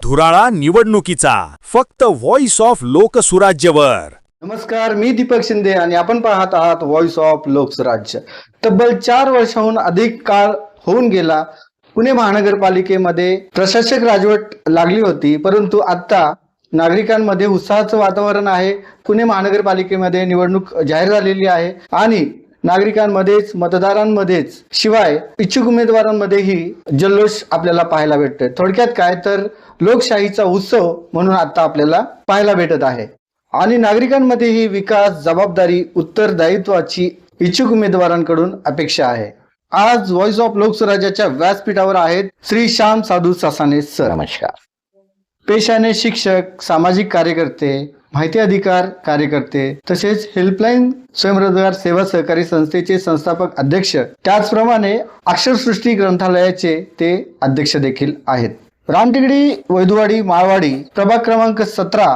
धुराळा निवडणुकीचा फक्त voice of लोकसुराज्यवर। नमस्कार, मी दीपक शिंदे आणि आपण पाहत आहात व्हॉइस ऑफ लोकसुराज्य। तब्बल 4 वर्षाहून अधिक काळ होऊन गेला पुणे महानगरपालिकेमध्ये प्रशासक राजवट लागली होती, परंतु आता नागरिकांमध्ये उत्साहाचं वातावरण आहे। पुणे महानगरपालिकेमध्ये निवडणूक जाहीर झालेली आहे आणि नागरिकांमध्येच मतदारांमध्येच शिवाय इच्छुक उमेदवारांमध्येही जल्लोष आपल्याला पाहायला भेटतोय। थोडक्यात काय तर लोकशाहीचा उत्सव म्हणून आता आपल्याला पाहायला भेटत आहे आणि नागरिकांमध्येही विकास, जबाबदारी, उत्तरदायित्वाची इच्छुक उमेदवारांकडून अपेक्षा आहे। आज व्हॉइस ऑफ लोकसुराज्याच्या व्यासपीठावर आहेत श्री श्याम साधू ससाने सर। नमस्कार। पेशाने शिक्षक, सामाजिक कार्यकर्ते, माहिती अधिकार कार्यकर्ते तसेच हेल्पलाईन स्वयंरोजगार सेवा सहकारी संस्थेचे संस्थापक अध्यक्ष, त्याचप्रमाणे अक्षरसृष्टी ग्रंथालयाचे ते अध्यक्ष देखील आहेत। रामटेकडी वैदुवाडी माळवाडी प्रभाग क्रमांक 17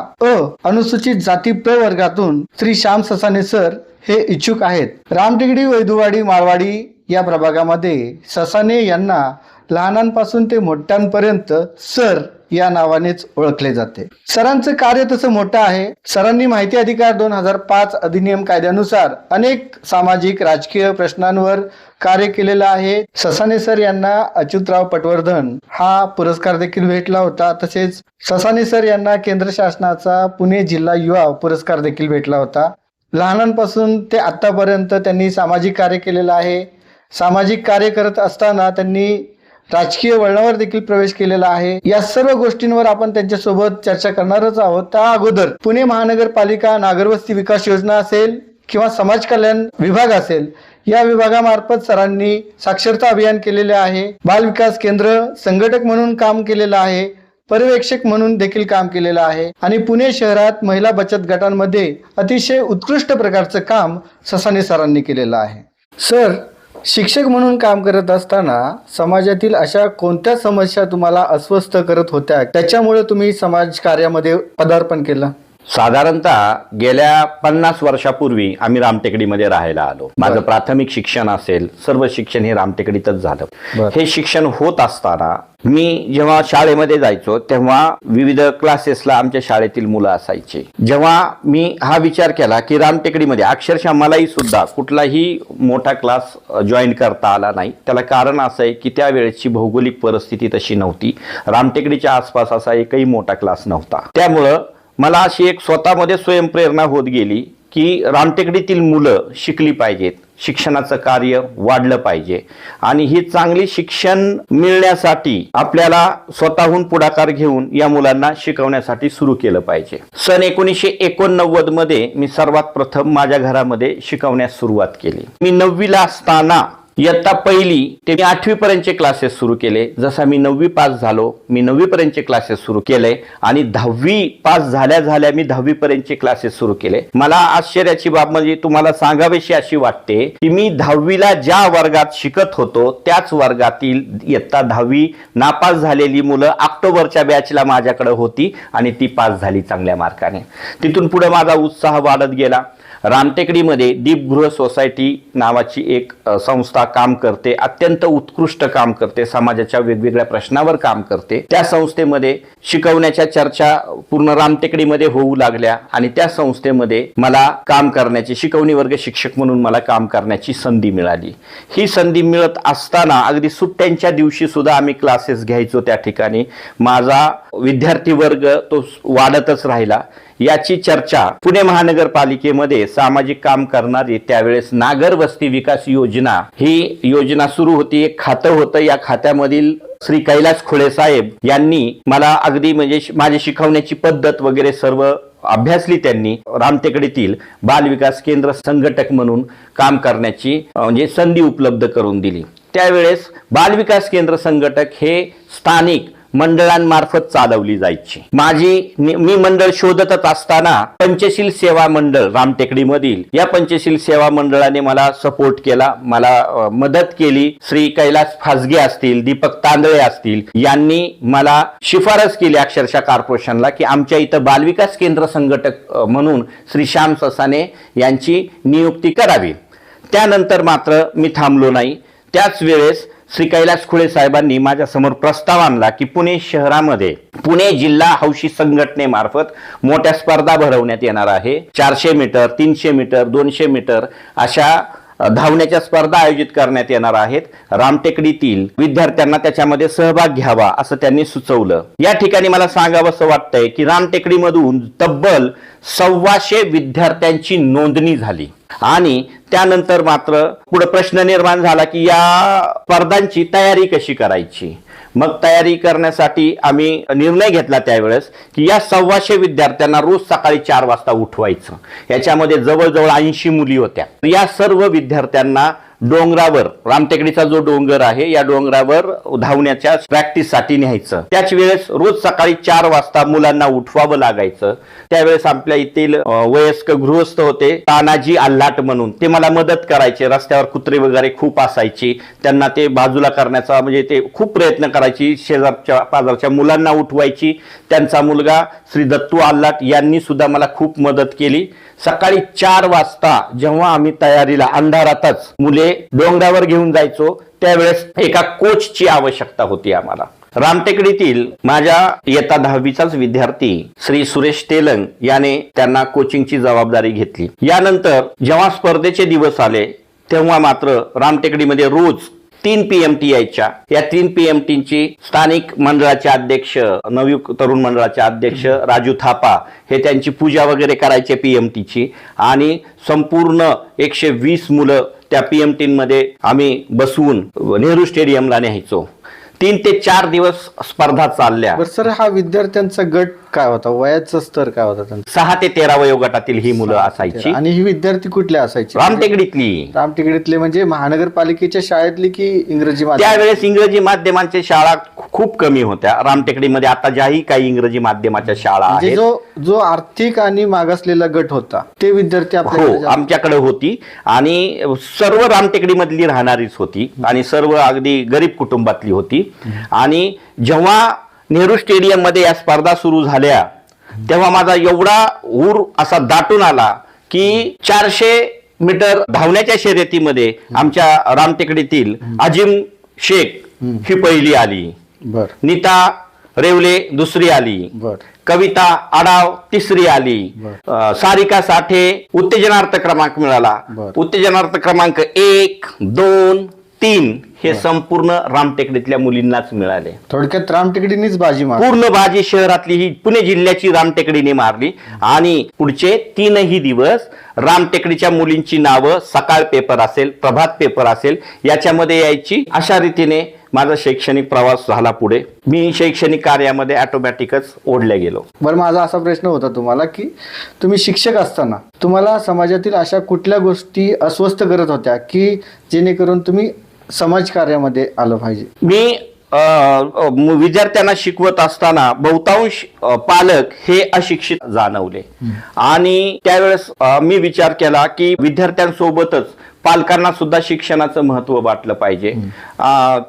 अनुसूचित जाती प्रवर्गातून श्री श्याम ससाने सर हे इच्छुक आहेत। रामटेकडी वैदुवाडी माळवाडी या प्रभागामध्ये ससाने यांना लहानांपासून ते मोठ्यांपर्यंत सर या नावानेच ओळखले जाते। सरांचं कार्य तसं मोठं आहे। सरांनी माहिती अधिकार 2005 अधिनियम कायद्यानुसार अनेक सामाजिक राजकीय प्रश्नांवर कार्य केलेलं आहे। ससाने सर यांना अच्युतराव पटवर्धन हा पुरस्कार देखील भेटला होता। तसेच ससाने सर यांना केंद्र शासनाचा पुणे जिल्हा युवा पुरस्कार देखील भेटला होता। लहानांपासून ते आतापर्यंत त्यांनी सामाजिक कार्य केलेलं आहे। सामाजिक कार्य करत असताना त्यांनी राजकीय वळणावर देखील प्रवेश केलेला आहे। या सर्व गोष्टींवर आपण त्यांच्यासोबत चर्चा करणारच आहोत। त्या अगोदर पुणे महानगरपालिका नागरवस्ती विकास योजना असेल किंवा समाज कल्याण विभाग असेल, या विभागामार्फत सरांनी साक्षरता अभियान केलेले आहे। बाल विकास केंद्र संघटक म्हणून काम केलेलं आहे, पर्यवेक्षक म्हणून देखील काम केलेलं आहे आणि पुणे शहरात महिला बचत गटांमध्ये अतिशय उत्कृष्ट प्रकारचं काम ससाने सरांनी केलेलं आहे। सर, शिक्षक म्हणून काम करत असताना समाजातील अशा कोणत्या समस्या तुम्हाला अस्वस्थ करत होत्या, त्याच्यामुळे तुम्ही समाज कार्यामध्ये पदार्पण केलं? साधारणतः गेल्या 50 वर्षापूर्वी आम्ही रामटेकडीमध्ये राहायला आलो। माझं प्राथमिक शिक्षण असेल, सर्व शिक्षण हे रामटेकडीतच झालं। हे शिक्षण होत असताना मी जेव्हा शाळेमध्ये जायचो तेव्हा विविध क्लासेसला आमच्या शाळेतील मुलं असायची। जेव्हा मी हा विचार केला की रामटेकडीमध्ये अक्षरशः मलाही सुद्धा कुठलाही मोठा क्लास जॉईन करता आला नाही, त्याला कारण असं आहे की त्यावेळेची भौगोलिक परिस्थिती तशी नव्हती। रामटेकडीच्या आसपास असा एकही मोठा क्लास नव्हता। त्यामुळं मला अशी एक स्वतःमध्ये स्वयंप्रेरणा होत गेली की रामटेकडीतील मुलं शिकली पाहिजेत, शिक्षणाचं कार्य वाढलं पाहिजे आणि ही चांगली शिक्षण मिळण्यासाठी आपल्याला स्वतःहून पुढाकार घेऊन या मुलांना शिकवण्यासाठी सुरू केलं पाहिजे। सन 1989 मध्ये मी सर्वात प्रथम माझ्या घरामध्ये शिकवण्यास सुरुवात केली। मी 9वीला असताना इयत्ता 1 ते 8वी पर्यंतचे क्लासेस सुरू केले। जसा मी 9वी पास झालो, मी 9वी पर्यंतचे क्लासेस सुरू केले आणि 10वी पास झाल्या मी 10वी पर्यंतचे क्लासेस सुरू केले। मला आश्चर्याची बाब म्हणजे तुम्हाला सांगावीशी अशी वाटते की मी 10वीला ज्या वर्गात शिकत होतो त्याच वर्गातील इयत्ता 10वी नापास झालेली मुलं ऑक्टोबरच्या बॅचला माझ्याकडे होती आणि ती पास झाली चांगल्या मार्काने। तिथून पुढे माझा उत्साह वाढत गेला। रामटेकडीमध्ये दीपगृह सोसायटी नावाची एक संस्था काम करते, अत्यंत उत्कृष्ट काम करते, समाजाच्या वेगवेगळ्या प्रश्नावर काम करते। त्या संस्थेमध्ये शिकवण्याच्या चर्चा पूर्ण रामटेकडीमध्ये होऊ लागल्या आणि त्या संस्थेमध्ये मला काम करण्याची, शिकवणी वर्ग शिक्षक म्हणून मला काम करण्याची संधी मिळाली। ही संधी मिळत असताना अगदी सुट्ट्यांच्या दिवशी सुद्धा आम्ही क्लासेस घ्यायचो त्या ठिकाणी। माझा विद्यार्थी वर्ग तो वाढतच राहिला। याची चर्चा पुणे महानगरपालिकेमध्ये सामाजिक काम करणारी त्यावेळेस नागर वस्ती विकास योजना ही योजना सुरू होती। एक खातं होतं, या खात्यामधील श्री कैलास खोळे साहेब यांनी मला अगदी म्हणजे माझी शिकवण्याची पद्धत वगैरे सर्व अभ्यासली। त्यांनी रामटेकडीतील बाल विकास केंद्र संघटक म्हणून काम करण्याची म्हणजे संधी उपलब्ध करून दिली। त्यावेळेस बाल विकास केंद्र संघटक हे स्थानिक मंडळांमार्फत चालवली जायची। मी मंडळ शोधतच असताना पंचशील सेवा मंडळ रामटेकडीमधील, या पंचशील सेवा मंडळाने मला सपोर्ट केला, मला मदत केली। श्री कैलास फासगे असतील, दीपक तांदळे असतील यांनी मला शिफारस केली अक्षरशः कॉर्पोरेशनला की आमच्या इथं बालविकास केंद्र संघटक म्हणून श्री श्याम ससाने यांची नियुक्ती करावी। त्यानंतर मात्र मी थांबलो नाही। त्याच वेळेस श्री कैलास खुळे साहेबांनी माझ्या समोर प्रस्ताव आणला की पुणे शहरामध्ये पुणे जिल्हा हौशी संघटनेमार्फत मोठ्या स्पर्धा भरवण्यात येणार आहे. 400 मीटर, 300 मीटर, 200 मीटर अशा धावण्याच्या स्पर्धा आयोजित करण्यात येणार आहेत. रामटेकडीतील विद्यार्थ्यांना त्याच्यामध्ये सहभाग घ्यावा असं त्यांनी सुचवलं. या ठिकाणी मला सांगावंसं वाटतंय की रामटेकडीमधून तब्बल 125 विद्यार्थ्यांची नोंदणी झाली आणि त्यानंतर मात्र पुढे प्रश्न निर्माण झाला की या स्पर्धांची तयारी कशी करायची. मग तयारी करण्यासाठी आम्ही निर्णय घेतला त्यावेळेस की या 125 विद्यार्थ्यांना रोज सकाळी 4 वाजता उठवायचं. याच्यामध्ये जवळजवळ 80 मुली होत्या. या सर्व विद्यार्थ्यांना डोंगरावर, रामटेकडीचा जो डोंगर आहे या डोंगरावर धावण्याच्या प्रॅक्टिससाठी न्यायचं. त्याच वेळेस रोज सकाळी 4 वाजता मुलांना उठवावं लागायचं. त्यावेळेस आपल्या येथील वयस्क गृहस्थ होते तानाजी आल्हाट म्हणून, ते मला मदत करायचे. रस्त्यावर कुत्रे वगैरे खूप असायची, त्यांना ते बाजूला करण्याचा म्हणजे ते खूप प्रयत्न करायची. शेजारच्या पाजारच्या मुलांना उठवायची. त्यांचा मुलगा श्री दत्तू आल्हाट यांनी सुद्धा मला खूप मदत केली. सकाळी 4 वाजता जेव्हा आम्ही तयारीला अंधारातच मुले डोंगरावर घेऊन जायचो त्यावेळेस एका कोचची आवश्यकता होती आम्हाला. रामटेकडीतील माझ्या इयत्ता 10वीचाच विद्यार्थी श्री सुरेश तेलंग याने त्यांना कोचिंगची जबाबदारी घेतली. यानंतर जेव्हा स्पर्धेचे दिवस आले तेव्हा मात्र रामटेकडीमध्ये रोज 3 PMT यायच्या. या 3 PMTची स्थानिक मंडळाचे अध्यक्ष, नवयुग तरुण मंडळाचे अध्यक्ष राजू थापा हे त्यांची पूजा वगैरे करायचे PMTची आणि संपूर्ण 120 मुलं त्या PMTमध्ये आम्ही बसवून नेहरू स्टेडियमला न्यायचो. 3 ते 4 दिवस स्पर्धा चालल्या. बरं सर, हा विद्यार्थ्यांचा गट काय होता, वयाचा स्तर काय होता त्यांचा? 6 ते 13 वयोगटातील ही मुलं असायची. आणि ही विद्यार्थी कुठले असायचे? रामटेकडीतली. रामटेकडीतले म्हणजे महानगरपालिकेच्या शाळेतली की इंग्रजी माध्यम? त्यावेळेस इंग्रजी माध्यमांच्या शाळा खूप कमी होत्या रामटेकडीमध्ये. आता ज्याही काही इंग्रजी माध्यमाच्या शाळा म्हणजे आहेत, जो आर्थिक आणि मागासलेला गट होता ते विद्यार्थी हो आमच्याकडे होती आणि सर्व रामटेकडीमधली राहणारीच होती आणि सर्व अगदी गरीब कुटुंबातली होती. आणि जेव्हा नेहरू स्टेडियम मध्ये या स्पर्धा सुरू झाल्या तेव्हा माझा एवढा ऊर असा दाटून आला की 400 मीटर धावण्याच्या शर्यतीमध्ये आमच्या रामटेकडीतील अजिम शेख ही पहिली आली. बर. नीता रेवले दुसरी आली. बर. कविता आडाव तिसरी आली. सारिका साठे उत्तेजनार्थ क्रमांक मिळाला. उत्तेजनार्थ क्रमांक 1, 2, 3 हे संपूर्ण रामटेकडीतल्या मुलींनाच मिळाले. थोडक्यात रामटेकडीनीच बाजी मारली. पूर्ण बाजी शहरातली ही पुणे जिल्ह्याची रामटेकडीने मारली. आणि पुढचे 3ही दिवस रामटेकडीच्या मुलींची नावं सकाळ पेपर असेल, प्रभात पेपर असेल याच्यामध्ये यायची. अशा रीतीने माझा शैक्षणिक प्रवास झाला. पुढे मी शैक्षणिक कार्यामध्ये ऑटोमॅटिकच ओढले गेलो. बरं, माझा असा प्रश्न होता तुम्हाला की तुम्ही शिक्षक असताना तुम्हाला समाजातील अशा कुठल्या गोष्टी अस्वस्थ करत होत्या की जेणेकरून तुम्ही समाज कार्यामध्ये आलं पाहिजे? मी विद्यार्थ्यांना शिकवत असताना बहुतांश पालक हे अशिक्षित जाणवले आणि त्यावेळेस मी विचार केला की विद्यार्थ्यांसोबतच पालकांना सुद्धा शिक्षणाचं महत्त्व वाटलं पाहिजे.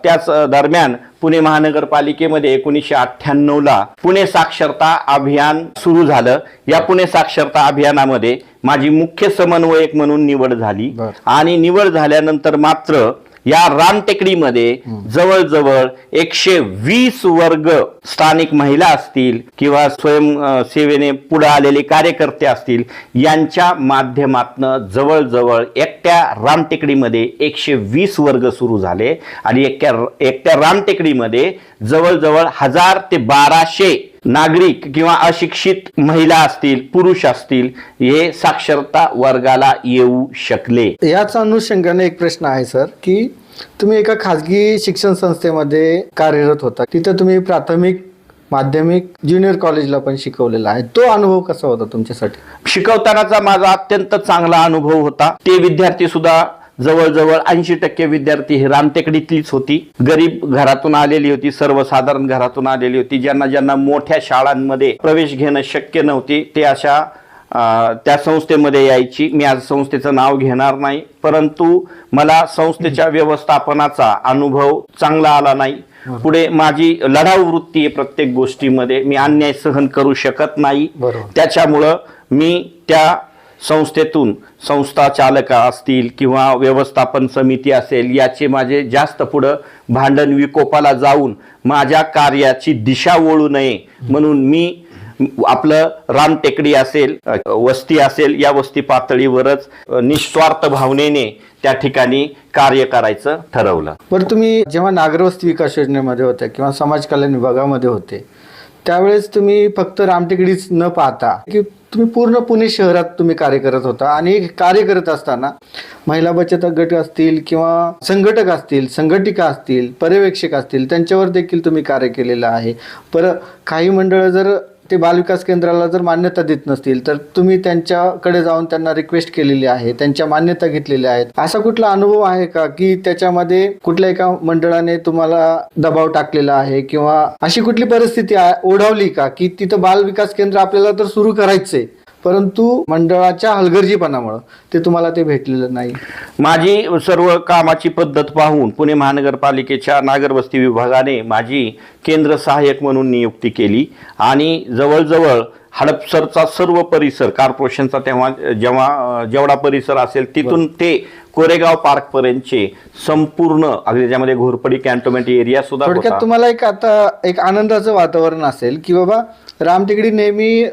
त्याच दरम्यान पुणे महानगरपालिकेमध्ये 1998ला पुणे साक्षरता अभियान सुरू झालं. या पुणे साक्षरता अभियानामध्ये माझी मुख्य समन्वयक म्हणून निवड झाली आणि निवड झाल्यानंतर मात्र या रामटेकडीमध्ये जवळजवळ 120 वर्ग स्थानिक महिला असतील किंवा स्वयंसेवेने पुढे आलेले कार्यकर्ते असतील यांच्या माध्यमातून जवळजवळ एकट्या रामटेकडीमध्ये 120 वर्ग सुरू झाले आणि एकट्या रामटेकडीमध्ये जवळजवळ 1000 ते 1200 नागरिक किंवा अशिक्षित महिला असतील, पुरुष असतील, हे साक्षरता वर्गाला येऊ शकले. याच अनुषंगाने एक प्रश्न आहे सर की तुम्ही एका खाजगी शिक्षण संस्थेमध्ये कार्यरत होता. तिथे तुम्ही प्राथमिक, माध्यमिक, ज्युनियर कॉलेजला पण शिकवलेला आहे. तो अनुभव कसा होता तुमच्यासाठी? शिकवतानाचा माझा अत्यंत चांगला अनुभव होता. ते विद्यार्थी सुद्धा जवळजवळ 80% विद्यार्थी हे रामटेकडीतलीच होती. गरीब घरातून आलेली होती, सर्वसाधारण घरातून आलेली होती. ज्यांना मोठ्या शाळांमध्ये प्रवेश घेणं शक्य नव्हते ते अशा त्या संस्थेमध्ये यायची. मी आज संस्थेचं नाव घेणार नाही, परंतु मला संस्थेच्या व्यवस्थापनाचा अनुभव चांगला आला नाही. पुढे माझी लढाऊ वृत्ती आहे प्रत्येक गोष्टीमध्ये. मी अन्याय सहन करू शकत नाही. त्याच्यामुळं मी त्या संस्थेतून संस्था चालक असतील किंवा व्यवस्थापन समिती असेल, याचे माझे जास्त पुढं भांडण विकोपाला जाऊन माझ्या कार्याची दिशा वळू नये म्हणून मी आपलं रामटेकडी असेल, वस्ती असेल, या वस्ती पातळीवरच निस्वार्थ भावनेने त्या ठिकाणी कार्य करायचं ठरवलं. बरं, तुम्ही जेव्हा नागरवस्ती विकास योजनेमध्ये होते किंवा समाज कल्याण विभागामध्ये होते त्यावेळेस तुम्ही फक्त रामटेकडीच न पाहता की तुम्ही पूर्ण पुणे शहरात तुम्ही कार्य करत होता आणि कार्य करत असताना महिला बचत गट असतील किंवा संघटक असतील, संघटिका असतील, पर्यवेक्षक असतील, त्यांच्यावर देखील तुम्ही कार्य केलेलं आहे. काही मंडळं जर ते बालविकास केंद्राला जर मान्यता देत नसतील तर तुम्ही त्यांच्याकडे जाऊन त्यांना रिक्वेस्ट केलेली आहे, त्यांच्या मान्यता घेतलेल्या आहेत. असा कुठला अनुभव आहे का की त्याच्यामध्ये कुठल्या एका मंडळाने तुम्हाला दबाव टाकलेला आहे किंवा अशी कुठली परिस्थिती ओढावली का की तिथं बालविकास केंद्र आपल्याला तर सुरू करायचंय परंतु मंडळाच्या हलगर्जीपणामुळे ते तुम्हाला ते भेटलेलं नाही? माझी सर्व कामाची पद्धत पाहून पुणे महानगरपालिकेच्या नागरवस्ती विभागाने माझी केंद्र सहाय्यक म्हणून नियुक्ती केली आणि जवळजवळ हडपसरचा सर्व परिसर, कॉर्पोरेशनचा तेव्हा जेवढा परिसर असेल तिथून ते कोरेगाव पार्क पर्यंतचे संपूर्ण, अगदी त्याच्यामध्ये घोरपडी कॅन्टोन्मेंट एरिया सुद्धा होता. थोडक्यात तुम्हाला एक आनंदाचं वातावरण असेल की बाबा रामटेकडी नेहमी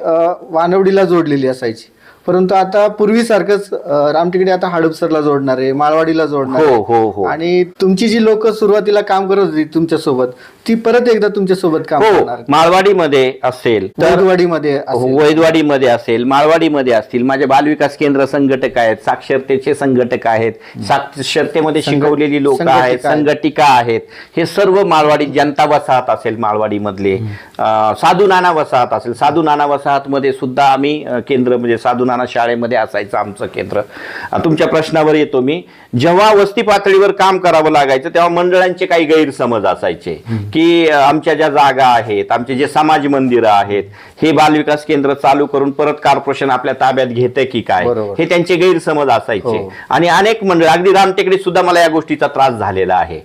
वानवडीला जोडलेली असायची, परंतु आता पूर्वीसारखंच रामटेकडी आता हडपसरला जोडणार आहे, माळवाडीला जोडणार आहे. हो. आणि तुमची जी लोक सुरुवातीला काम करत होती तुमच्या सोबत ती परत एकदा तुमच्या सोबत काम करणार. माळवाडीमध्ये असेल, वैदवाडीमध्ये असेल, माळवाडीमध्ये असतील, माझे बालविकास केंद्र संघटक आहेत, साक्षरतेचे संघटक आहेत, साक्षरतेमध्ये शिकवलेली लोक आहेत, संघटिका आहेत. हे सर्व माळवाडी जनता वसाहत असेल, माळवाडी मधले साधू नाना वसाहत असेल, साधू नाना वसाहत मध्ये सुद्धा आम्ही केंद्र म्हणजे साधू नाना शाळेमध्ये असायचं आमचं केंद्र. तुमच्या प्रश्नावर येतो मी. जेव्हा वस्ती पातळीवर काम करावं लागायचं तेव्हा मंडळांचे काही गैरसमज असायचे की आमच्या ज्या जागा आहेत, आमचे जे समाज मंदिरं आहेत, हे बालविकास केंद्र चालू करून परत कॉर्पोरेशन आपल्या ताब्यात घेते की काय, हे त्यांचे गैरसमज असायचे. आणि अनेक मंडळ, अगदी रामटेकडीत सुद्धा मला या गोष्टीचा त्रास झालेला आहे.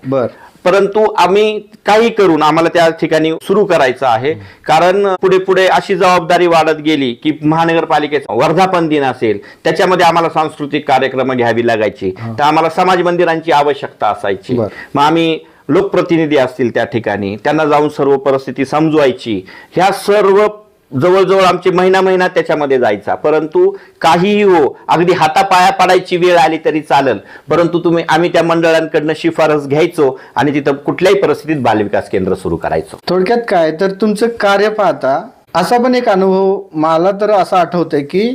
परंतु आम्ही काही करून आम्हाला त्या ठिकाणी सुरू करायचं आहे, कारण पुढे पुढे अशी जबाबदारी वाढत गेली की महानगरपालिकेचा वर्धापन दिन असेल त्याच्यामध्ये आम्हाला सांस्कृतिक कार्यक्रम घ्यावी लागायची, तर आम्हाला समाज मंदिरांची आवश्यकता असायची. मग आम्ही लोकप्रतिनिधी असतील त्या ठिकाणी त्यांना जाऊन सर्व परिस्थिती समजवायची. ह्या सर्व जवळजवळ आमची महिना त्याच्यामध्ये जायचा. परंतु काहीही हो, अगदी हातापाया पडायची वेळ आली तरी चालेल, परंतु आम्ही त्या मंडळांकडनं शिफारस घ्यायचो आणि तिथं कुठल्याही परिस्थितीत बालविकास केंद्र सुरू करायचो. थोडक्यात काय तर तुमचं कार्य पाहता असा पण एक अनुभव मला तर असा आठवतंय की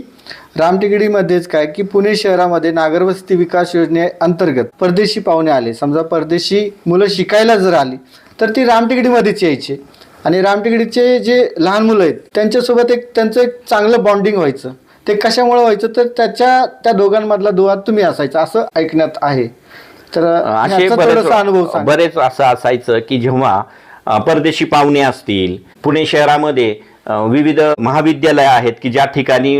रामटेकडीमध्येच काय की पुणे शहरामध्ये नागरवस्ती विकास योजनेअंतर्गत परदेशी पाहुणे आले, समजा परदेशी मुलं शिकायला जर आली तर ती रामटेकडीमध्येच यायचे आणि रामटेकडीचे जे लहान मुलं आहेत त्यांच्यासोबत त्यांचं एक चांगलं बॉन्डिंग व्हायचं. ते कशामुळे व्हायचं तर त्या दोघांमधला दुवा तुम्ही असायचा असं ऐकण्यात आहे. तर असे बरेच असं असायचं की जेव्हा परदेशी पाहुणे असतील, पुणे शहरामध्ये विविध महाविद्यालय आहेत की ज्या ठिकाणी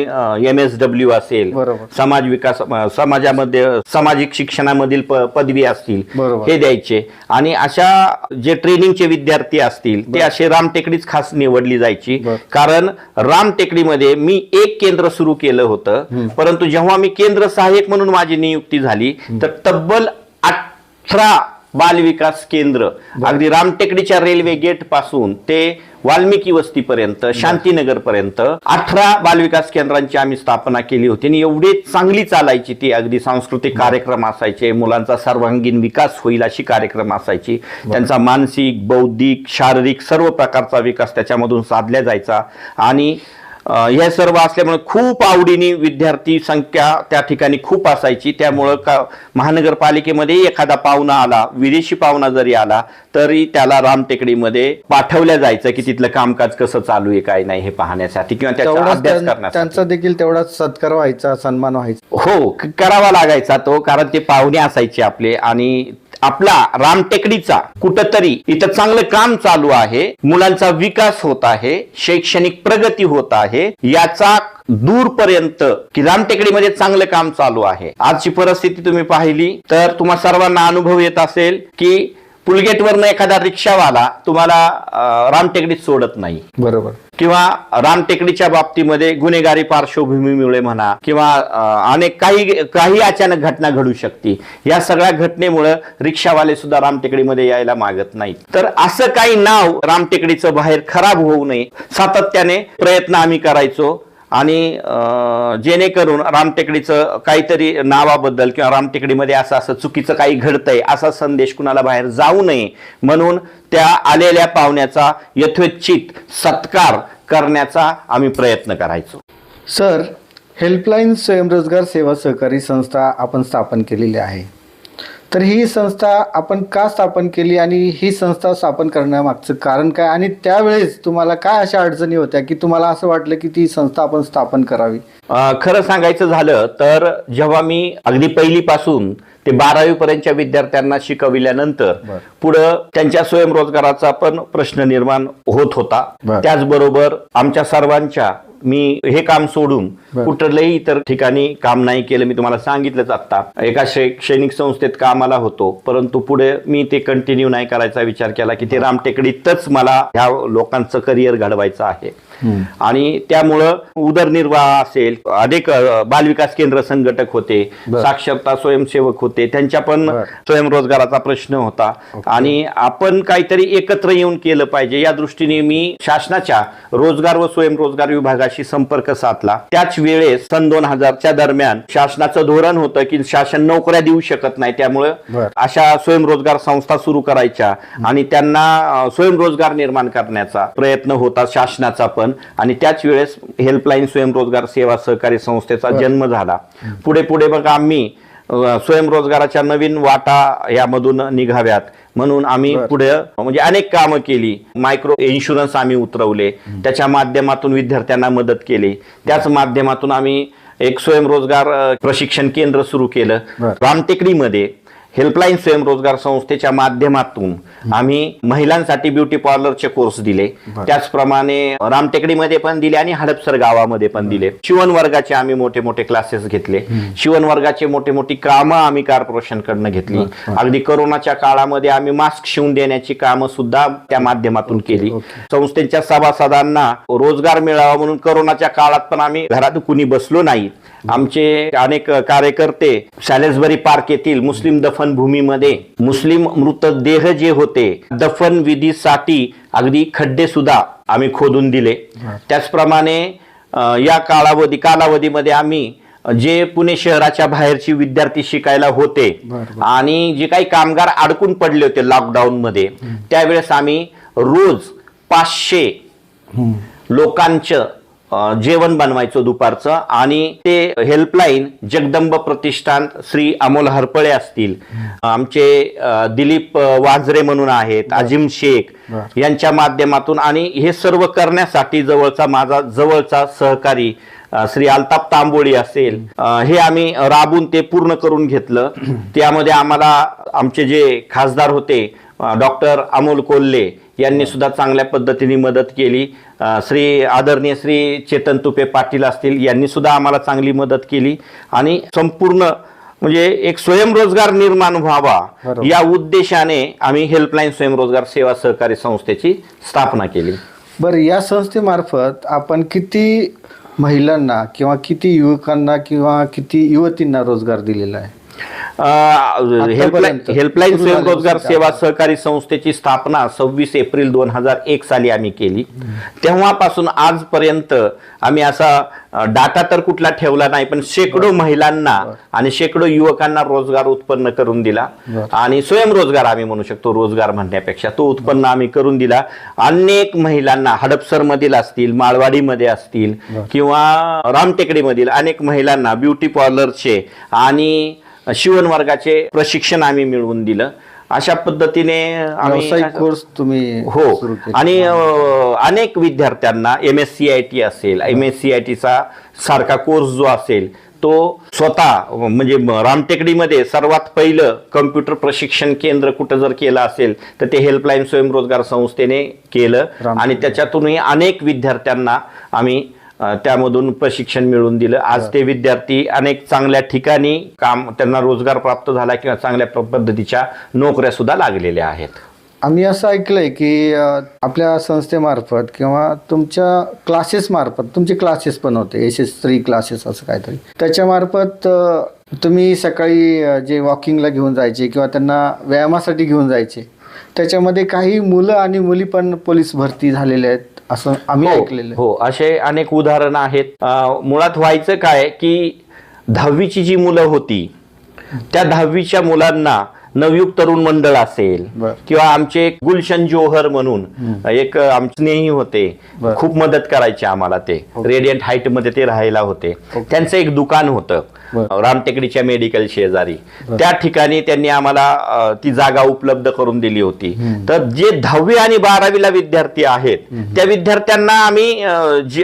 MSW असेल, समाज विकास, समाजामध्ये सामाजिक शिक्षणामधील पदवी असतील, हे द्यायचे. आणि अशा जे ट्रेनिंगचे विद्यार्थी असतील ते असे रामटेकडीच खास निवडली जायची. कारण रामटेकडीमध्ये मी एक केंद्र सुरू केलं होतं, परंतु जेव्हा मी केंद्र सहाय्यक म्हणून माझी नियुक्ती झाली तर तब्बल 18 बालविकास केंद्र, अगदी रामटेकडीच्या रेल्वे गेट पासून ते वाल्मिकी वस्तीपर्यंत, शांतीनगर पर्यंत 18 बालविकास केंद्रांची आम्ही स्थापना केली होती. आणि एवढी चांगली चालायची ती. अगदी सांस्कृतिक कार्यक्रम असायचे, मुलांचा सर्वांगीण विकास होईल अशी कार्यक्रम असायची. त्यांचा मानसिक, बौद्धिक, शारीरिक सर्व प्रकारचा विकास त्याच्यामधून साधला जायचा. आणि हे सर्व असल्यामुळे खूप आवडीने विद्यार्थी संख्या त्या ठिकाणी खूप असायची. त्यामुळं महानगरपालिकेमध्ये एखादा पाहुणा आला, विदेशी पाहुणा जरी आला तरी त्याला रामटेकडीमध्ये पाठवल्या जायचं की तिथलं कामकाज कसं चालू आहे काय नाही हे पाहण्यासाठी किंवा त्याचा अभ्यास करण्यासाठी. त्यांचा देखील तेवढाच सत्कार व्हायचा, सन्मान व्हायचा. हो, करावा लागायचा तो, कारण ते पाहुणे असायचे आपले. आणि आपला रामटेकडीचा कुठंतरी इथं चांगलं काम चालू आहे, मुलांचा विकास होत आहे, शैक्षणिक प्रगती होत आहे, याचा दूरपर्यंत की रामटेकडीमध्ये चांगलं काम चालू आहे. आजची परिस्थिती तुम्ही पाहिली तर तुम्हा सर्वांना अनुभव येत असेल की पुलगेटवरनं एखादा रिक्षावाला तुम्हाला रामटेकडीत सोडत नाही. बरोबर. किंवा रामटेकडीच्या बाबतीमध्ये गुन्हेगारी पार्श्वभूमीमुळे म्हणा किंवा अनेक काही अचानक घटना घडू शकते. या सगळ्या घटनेमुळे रिक्षावाले सुद्धा रामटेकडीमध्ये यायला मागत नाहीत. तर असं काही नाव रामटेकडीचं बाहेर खराब होऊ नये सातत्याने प्रयत्न आम्ही करायचो आणि जेणेकरून रामटेकडीचं काहीतरी नावाबद्दल किंवा रामटेकडीमध्ये असं चुकीचं काही घडतंय असा संदेश कुणाला बाहेर जाऊ नये म्हणून त्या आलेल्या पाहुण्याचा यथोचित सत्कार करण्याचा आम्ही प्रयत्न करायचो. सर, हेल्पलाईन स्वयंरोजगार सेवा सहकारी संस्था आपण स्थापन केलेली आहे. तर ही संस्था आपण का स्थापन केली आणि ही संस्था स्थापन करण्यामागचं कारण काय आणि त्यावेळेस तुम्हाला काय अशा अडचणी होत्या की तुम्हाला असं वाटलं की ती संस्था आपण स्थापन करावी? खरं सांगायचं झालं तर जेव्हा मी अगदी पहिलीपासून ते 12वी पर्यंतच्या विद्यार्थ्यांना शिकविल्यानंतर पुढं त्यांच्या स्वयंरोजगाराचा पण प्रश्न निर्माण होत होता. त्याचबरोबर आमच्या सर्वांच्या मी हे काम सोडून कुठलंही इतर ठिकाणी काम नाही केलं. मी तुम्हाला सांगितलंच आता एका शैक्षणिक संस्थेत कामाला होतो, परंतु पुढे मी ते कंटिन्यू नाही करायचा विचार केला की ते रामटेकडीतच मला ह्या लोकांचं करिअर घडवायचं आहे. आणि त्यामुळं उदरनिर्वाह असेल, अनेक बालविकास केंद्र संघटक होते, साक्षरता स्वयंसेवक होते, त्यांच्या पण स्वयंरोजगाराचा प्रश्न होता आणि आपण काहीतरी एकत्र येऊन केलं पाहिजे या दृष्टीने मी शासनाच्या रोजगार व स्वयंरोजगार विभागाशी संपर्क साधला. त्याच वेळेस सन 2000च्या दरम्यान शासनाचं धोरण होतं की शासन नोकऱ्या देऊ शकत नाही, त्यामुळं अशा स्वयंरोजगार संस्था सुरू करायच्या आणि त्यांना स्वयंरोजगार निर्माण करण्याचा प्रयत्न होता शासनाचा पण. आणि त्याच वेळेस हेल्पलाईन स्वयंरोजगार सेवा सहकारी संस्थेचा जन्म झाला. पुढे पुढे बघा आम्ही स्वयंरोजगाराच्या नवीन वाटा यामधून निघाव्यात म्हणून आम्ही पुढे म्हणजे अनेक कामं केली. मायक्रो इन्शुरन्स आम्ही उतरवले, त्याच्या माध्यमातून विद्यार्थ्यांना मदत केली. त्याच माध्यमातून आम्ही एक स्वयंरोजगार प्रशिक्षण केंद्र सुरू केलं रामटेकडीमध्ये. हेल्पलाईन स्वयंरोजगार संस्थेच्या माध्यमातून आम्ही महिलांसाठी ब्युटी पार्लरचे कोर्स दिले, त्याचप्रमाणे रामटेकडीमध्ये पण दिले आणि हडपसर गावामध्ये पण दिले. शिवण वर्गाचे आम्ही मोठे मोठे क्लासेस घेतले. शिवण वर्गाचे मोठे मोठी कामं आम्ही कॉर्पोरेशन कडनं घेतली. अगदी कोरोनाच्या काळामध्ये आम्ही मास्क शिवून देण्याची कामं सुद्धा त्या माध्यमातून केली. संस्थेच्या सभासदांना रोजगार मिळावा म्हणून कोरोनाच्या काळात पण आम्ही घरात कुणी बसलो नाही. आमचे अनेक कार्यकर्ते सॅलेसबरी पार्क येथील मुस्लिम दफन भूमीमध्ये मुस्लिम मृतदेह जे होते दफन विधीसाठी अगदी खड्डे सुद्धा आम्ही खोदून दिले. त्याचप्रमाणे या कालावधीमध्ये आम्ही जे पुणे शहराच्या बाहेरची विद्यार्थी शिकायला होते आणि जे काही कामगार अडकून पडले होते लॉकडाऊन मध्ये, त्यावेळेस आम्ही रोज 500 लोकांचं जेवण बनवायचो दुपारचं. आणि ते हेल्पलाईन जगदंब प्रतिष्ठान श्री अमोल हरपळे असतील, आमचे दिलीप वाजरे म्हणून आहेत, अजिम शेख यांच्या माध्यमातून आणि हे सर्व करण्यासाठी माझा जवळचा सहकारी श्री अल्ताफ तांबोळी असेल, हे आम्ही राबून ते पूर्ण करून घेतलं. त्यामध्ये आम्हाला आमचे जे खासदार होते डॉक्टर अमोल कोल्हे यांनी सुद्धा चांगल्या पद्धतीने मदत केली. आदरणीय श्री चेतन तुपे पाटील असतील, यांनी सुद्धा आम्हाला चांगली मदत केली आणि संपूर्ण म्हणजे एक स्वयंरोजगार निर्माण व्हावा या उद्देशाने आम्ही हेल्पलाईन स्वयंरोजगार सेवा सहकारी संस्थेची स्थापना केली. बरं, या संस्थेमार्फत आपण किती महिलांना किंवा किती युवकांना किंवा किती युवतींना रोजगार दिलेला आहे? हेल्पलाईन स्वयंरोजगार सेवा सहकारी संस्थेची स्थापना 26 एप्रिल 2001 साली आम्ही केली. तेव्हापासून आजपर्यंत आम्ही असा डाटा तर कुठला ठेवला नाही, पण शेकडो महिलांना आणि शेकडो युवकांना रोजगार उत्पन्न करून दिला. आणि स्वयंरोजगार आम्ही म्हणू शकतो, रोजगार म्हणण्यापेक्षा तो उत्पन्न आम्ही करून दिला. अनेक महिलांना हडपसर मधील असतील, माळवाडीमध्ये असतील किंवा रामटेकडीमधील अनेक महिलांना ब्युटी पार्लरचे आणि शिवण वर्गाचे प्रशिक्षण आम्ही मिळवून दिलं. अशा पद्धतीने व्यावसायिक कोर्स तुम्ही हो. आणि अनेक विद्यार्थ्यांना MSCIT असेल, MSCITचा सारखा कोर्स जो असेल तो स्वतः म्हणजे रामटेकडीमध्ये सर्वात पहिलं कम्प्युटर प्रशिक्षण केंद्र कुठं जर केलं असेल तर ते हेल्पलाईन स्वयंरोजगार संस्थेने केलं आणि त्याच्यातूनही अनेक विद्यार्थ्यांना आम्ही त्यामधून प्रशिक्षण मिळवून दिलं. आज ते विद्यार्थी अनेक चांगल्या ठिकाणी काम, त्यांना रोजगार प्राप्त झाला किंवा चांगल्या पद्धतीच्या नोकऱ्या सुद्धा लागलेल्या आहेत. आम्ही असं ऐकलंय की आपल्या संस्थेमार्फत किंवा तुमच्या क्लासेसमार्फत, तुमचे क्लासेस पण होते, SS3 क्लासेस असं काहीतरी, त्याच्यामार्फत तुम्ही सकाळी जे वॉकिंगला घेऊन जायचे किंवा त्यांना व्यायामासाठी घेऊन जायचे, त्याच्यामध्ये काही मुलं आणि मुली पण पोलीस भरती झालेले आहेत असं आम्ही ऐकलेलं. हो, असे अनेक उदाहरणं आहेत. मुळात व्हायचं काय की 10वीची जी मुलं होती त्या 10वीच्या मुलांना नवयुक्त तरुण मंडळ असेल किंवा आमचे एक गुलशन जोहर म्हणून एक आमचे स्नेही होते, खूप मदत करायचे आम्हाला. ते रेडियंट हाईट मध्ये ते राहायला होते. त्यांचं एक दुकान होतं रामटेकडीच्या मेडिकल शेजारी. त्या ठिकाणी त्यांनी आम्हाला ती जागा उपलब्ध करून दिली होती. तर जे 10वी आणि 12वीला विद्यार्थी आहेत त्या विद्यार्थ्यांना आम्ही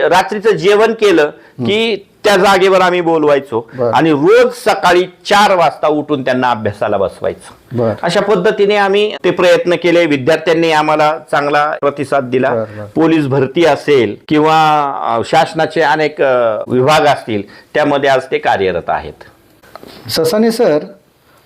रात्रीचं जेवण केलं की त्या जागेवर आम्ही बोलवायचो आणि रोज सकाळी 4 वाजता उठून त्यांना अभ्यासाला बसवायचो. अशा पद्धतीने आम्ही ते प्रयत्न केले. विद्यार्थ्यांनी आम्हाला चांगला प्रतिसाद दिला. पोलीस भरती असेल किंवा शासनाचे अनेक विभाग असतील त्यामध्ये आज ते कार्यरत आहेत. ससाने सर,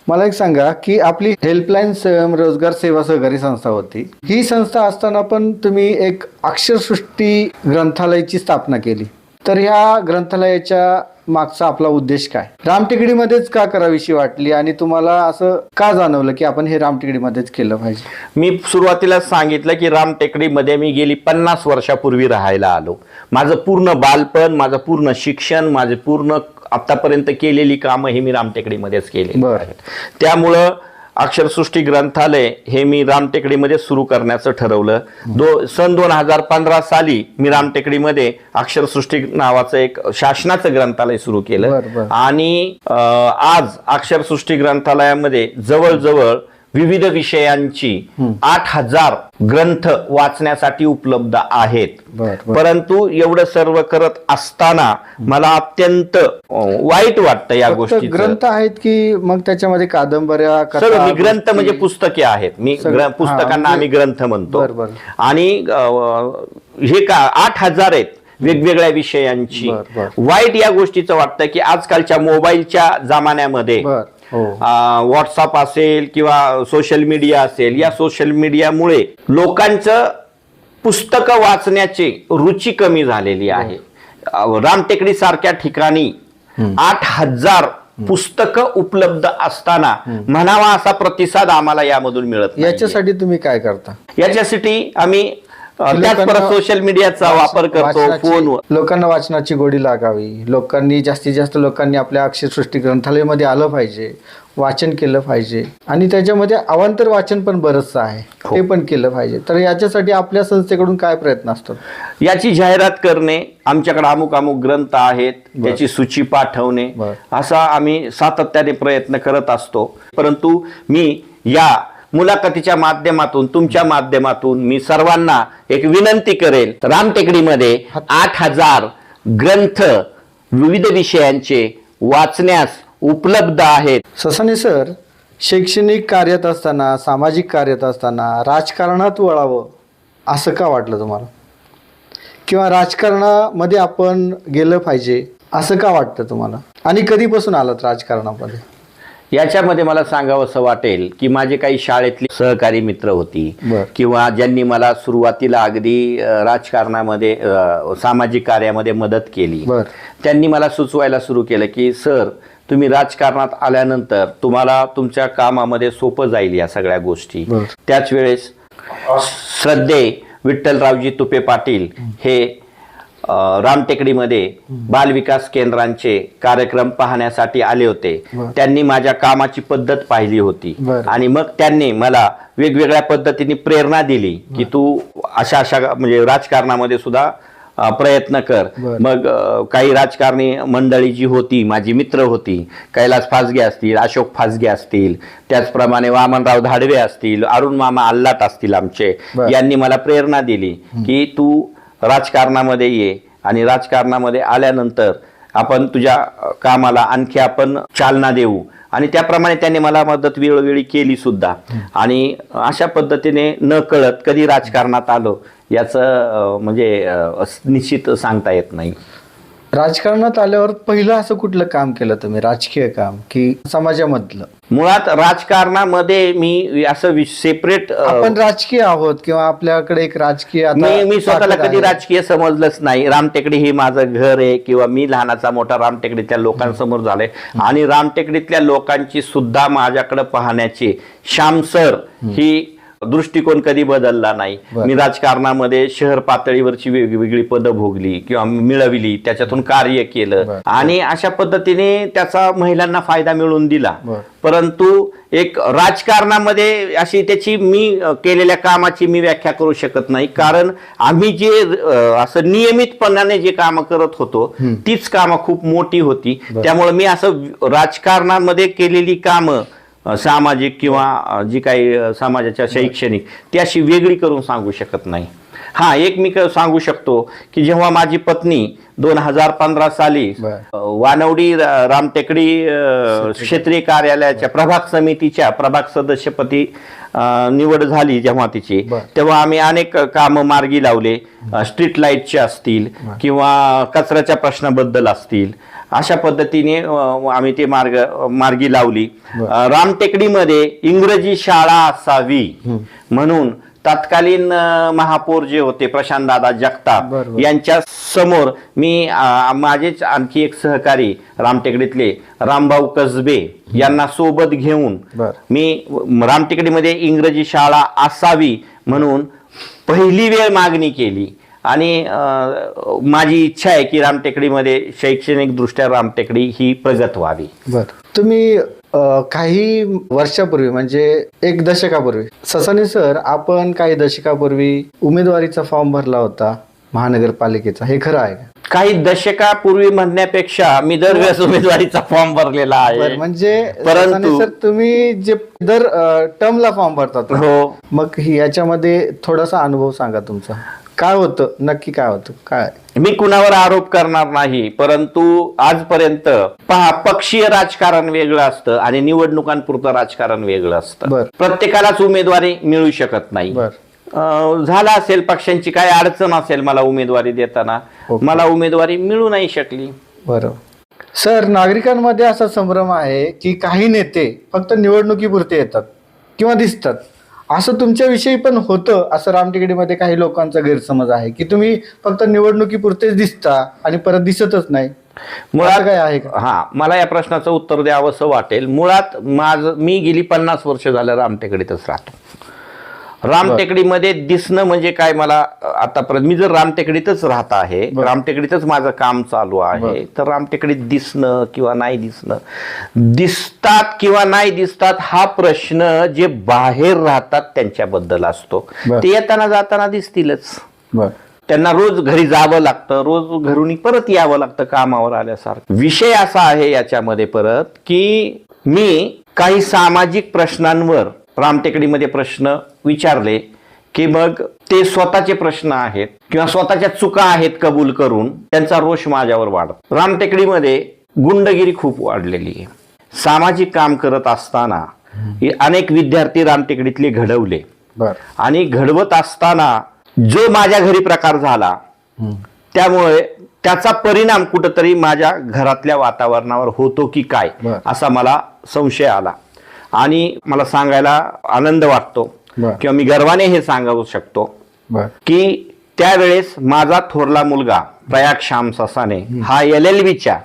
मला एक सांगा की आपली हेल्पलाईन स्वयंरोजगार सेवा सहकारी संस्था होती. ही संस्था असताना पण तुम्ही एक अक्षरसृष्टी ग्रंथालयाची स्थापना केली. तर ह्या ग्रंथालयाच्या मागचा आपला उद्देश काय? रामटेकडीमध्येच का करावीशी वाटली आणि तुम्हाला असं का जाणवलं की आपण हे रामटेकडीमध्येच केलं पाहिजे? मी सुरुवातीला सांगितलं की रामटेकडीमध्ये मी गेली 50 वर्षापूर्वी राहायला आलो. माझं पूर्ण बालपण, माझं पूर्ण शिक्षण, माझे पूर्ण आतापर्यंत केलेली कामं हे मी रामटेकडीमध्येच केली. त्यामुळं अक्षरसृष्टी ग्रंथालय हे मी रामटेकडीमध्ये सुरू करण्याचं ठरवलं. सन 2015 साली मी रामटेकडीमध्ये अक्षरसृष्टी नावाचं एक शासनाचं ग्रंथालय सुरू केलं आणि आज अक्षरसृष्टी ग्रंथालयामध्ये जवळजवळ विविध विषयांची 8000 ग्रंथ वाचण्यासाठी उपलब्ध आहेत. परंतु एवढं सर्व करत असताना मला अत्यंत वाईट वाटतं या गोष्टी. ग्रंथ आहेत की मग त्याच्यामध्ये कादंबऱ्या, सर्व ग्रंथ म्हणजे पुस्तके आहेत. मी पुस्तकांना आम्ही ग्रंथ म्हणतो. आणि हे का 8000 आहेत वेगवेगळ्या विषयांची. वाईट या गोष्टीचं वाटतं की आजकालच्या मोबाईलच्या जमान्यामध्ये व्हॉट्सअप असेल किंवा सोशल मीडिया असेल, या सोशल मीडियामुळे लोकांचं पुस्तकं वाचण्याची रुची कमी झालेली आहे. रामटेकडी सारख्या ठिकाणी 8000 पुस्तकं उपलब्ध असताना म्हणावा असा प्रतिसाद आम्हाला यामधून मिळत. याच्यासाठी तुम्ही काय करता? याच्यासाठी आम्ही सोशल मीडियाचा वापर करतो. फोनवर लोकांना वाचनाची गोडी लागावी, लोकांनी जास्तीत जास्त लोकांनी आपल्या अक्षरसृष्टी ग्रंथालयामध्ये आलं पाहिजे, वाचन केलं पाहिजे आणि त्याच्यामध्ये अवांतर वाचन पण बरंचसं आहे, ते पण केलं पाहिजे. तर याच्यासाठी आपल्या संस्थेकडून काय प्रयत्न असतात? याची जाहिरात करणे, आमच्याकडे अमुक अमुक ग्रंथ आहेत त्याची सूची पाठवणे, असा आम्ही सातत्याने प्रयत्न करत असतो. परंतु मी या मुलाखतीच्या माध्यमातून, तुमच्या माध्यमातून मी सर्वांना एक विनंती करेल, रामटेकडीमध्ये 8000 ग्रंथ विविध विषयांचे वाचण्यास उपलब्ध आहेत. ससाने सर, शैक्षणिक कार्यात असताना, सामाजिक कार्यात असताना राजकारणात वळावं असं का वाटलं तुम्हाला? किंवा राजकारणामध्ये आपण गेलं पाहिजे असं का वाटतं तुम्हाला? आणि कधीपासून आलात राजकारणामध्ये? याच्यामध्ये मला सांगावं असं वाटेल की माझे काही शाळेतली सहकारी मित्र होती किंवा ज्यांनी मला सुरुवातीला अगदी राजकारणामध्ये, सामाजिक कार्यामध्ये मदत केली, त्यांनी मला सुचवायला सुरू केलं की सर, तुम्ही राजकारणात आल्यानंतर तुम्हाला तुमच्या कामामध्ये सोपं जाईल या सगळ्या गोष्टी. त्याच वेळेस श्रद्धे विठ्ठलरावजी तुपे पाटील हे रामटेकडीमध्ये बालविकास केंद्रांचे कार्यक्रम पाहण्यासाठी आले होते. त्यांनी माझ्या कामाची पद्धत पाहिली होती आणि मग त्यांनी मला वेगवेगळ्या पद्धतीने प्रेरणा दिली की तू अशा म्हणजे राजकारणामध्ये सुद्धा प्रयत्न कर. मग काही राजकारणी मंडळी जी होती, माझी मित्र होती, कैलास फासगे असतील, अशोक फासगे असतील, त्याचप्रमाणे वामनराव धाडवे असतील, अरुण मामा अल्लाट असतील आमचे, यांनी मला प्रेरणा दिली की तू राजकारणामध्ये ये आणि राजकारणामध्ये आल्यानंतर आपण तुझ्या कामाला आणखी आपण चालना देऊ आणि त्याप्रमाणे त्यांनी मला मदत वेळोवेळी केली सुद्धा. आणि अशा पद्धतीने न कळत कधी राजकारणात आलो याचं म्हणजे निश्चित सांगता येत नाही. राजकारणात आल्यावर पहिलं असं कुठलं काम केलं तुम्ही, राजकीय काम की समाजामधलं? मुळात राजकारणामध्ये मी असं सेपरेट आपण राजकीय आहोत किंवा आपल्याकडे एक राजकीय मी स्वतःला कधी राजकीय समजलंच नाही. रामटेकडी हे माझं घर आहे किंवा मी लहानाचा मोठा रामटेकडीतल्या लोकांसमोर झालोय आणि रामटेकडीतल्या लोकांची सुद्धा माझ्याकडे पाहण्याची श्यामसर ही दृष्टिकोन कधी बदलला नाही. मी राजकारणामध्ये शहर पातळीवरची वेगवेगळी पदं भोगली किंवा मिळविली, त्याच्यातून कार्य केलं आणि अशा पद्धतीने त्याचा महिलांना फायदा मिळवून दिला. परंतु एक राजकारणामध्ये अशी त्याची मी केलेल्या कामाची मी व्याख्या करू शकत नाही, कारण आम्ही जे असं नियमितपणाने जे कामं करत होतो तीच कामं खूप मोठी होती. त्यामुळे मी असं राजकारणामध्ये केलेली कामं सामाजिक किंवा जी काही समाजाच्या शैक्षणिक ती अशी वेगळी करून सांगू शकत नाही. हा, एक मी सांगू शकतो की जेव्हा माझी पत्नी 2015 साली वानवडी रामटेकडी क्षेत्रीय कार्यालयाच्या प्रभाग समितीच्या प्रभाग सदस्यपदी निवड झाली जेव्हा तिची, तेव्हा आम्ही अनेक कामं मार्गी लावले. स्ट्रीट लाईटचे असतील किंवा कचऱ्याच्या प्रश्नाबद्दल असतील, अशा पद्धतीने आम्ही ते मार्गी लावली. रामटेकडीमध्ये इंग्रजी शाळा असावी म्हणून तत्कालीन महापौर जे होते प्रशांत दादा जगताप यांच्या समोर मी माझेच आणखी एक सहकारी रामटेकडीतले रामभाऊ कसबे यांना सोबत घेऊन मी रामटेकडीमध्ये इंग्रजी शाळा असावी म्हणून पहिली वेळ मागणी केली. आणि माझी इच्छा आहे की रामटेकडीमध्ये शैक्षणिक दृष्ट्या रामटेकडी ही प्रगत व्हावी. तुम्ही काही वर्षापूर्वी म्हणजे एक दशकापूर्वी ससाने सर, आपण काही दशकापूर्वी उमेदवारीचा फॉर्म भरला होता महानगरपालिकेचा, हे खरं आहे का? काही दशकापूर्वी म्हणण्यापेक्षा मी दरवेळेस उमेदवारीचा फॉर्म भरलेला आहे. म्हणजे परंतु सर तुम्ही जे दर टर्मला फॉर्म भरतात, हो, मग याच्यामध्ये थोडासा अनुभव सांगा तुमचा. काय होतं नक्की, काय होतं काय? मी कुणावर आरोप करणार नाही, परंतु आजपर्यंत पहा, पक्षीय राजकारण वेगळं असतं आणि निवडणुकांपुरतं राजकारण वेगळं असतं. प्रत्येकालाच उमेदवारी मिळू शकत नाही. झाला असेल पक्षांची काय अडचण असेल मला उमेदवारी देताना, मला उमेदवारी मिळू नाही शकली. बरोबर सर, नागरिकांमध्ये असा संभ्रम आहे की काही नेते फक्त निवडणुकीपुरते येतात किंवा दिसतात, असं तुमच्याविषयी पण होतं असं रामटेकडीमध्ये काही लोकांचा गैरसमज आहे की तुम्ही फक्त निवडणुकीपुरतेच दिसता आणि परत दिसतच नाही. मुळात काय आहे का? हा, मला या प्रश्नाचं उत्तर द्यावं असं वाटेल. मुळात मी गेली 50 वर्ष झालं रामटेकडीतच राहतो. रामटेकडीमध्ये दिसणं म्हणजे काय, मला आतापर्यंत मी जर रामटेकडीतच राहत आहे, रामटेकडीतच माझं काम चालू आहे, तर रामटेकडीत दिसणं किंवा नाही दिसणं, दिसतात किंवा नाही दिसतात हा प्रश्न जे बाहेर राहतात त्यांच्याबद्दल असतो. ते येताना जाताना दिसतीलच. त्यांना रोज घरी जावं लागतं, रोज घरून परत यावं लागतं कामावर आल्यासारखं. विषय असा आहे याच्यामध्ये परत की मी काही सामाजिक प्रश्नांवर रामटेकडीमध्ये प्रश्न विचारले की मग ते स्वतःचे प्रश्न आहेत किंवा स्वतःच्या चुका आहेत कबूल करून त्यांचा रोष माझ्यावर वाढत. रामटेकडीमध्ये गुंडगिरी खूप वाढलेली आहे. सामाजिक काम करत असताना अनेक विद्यार्थी रामटेकडीतले घडवले आणि घडवत असताना जो माझ्या घरी प्रकार झाला त्यामुळे त्याचा परिणाम कुठंतरी माझ्या घरातल्या वातावरणावर होतो की काय असा मला संशय आला. आणि मला सांगायला आनंद वाटतो किंवा मी गर्वाने हे सांगू शकतो की त्यावेळेस माझा थोरला मुलगा प्रयाग श्याम ससाने हा LLB-च्या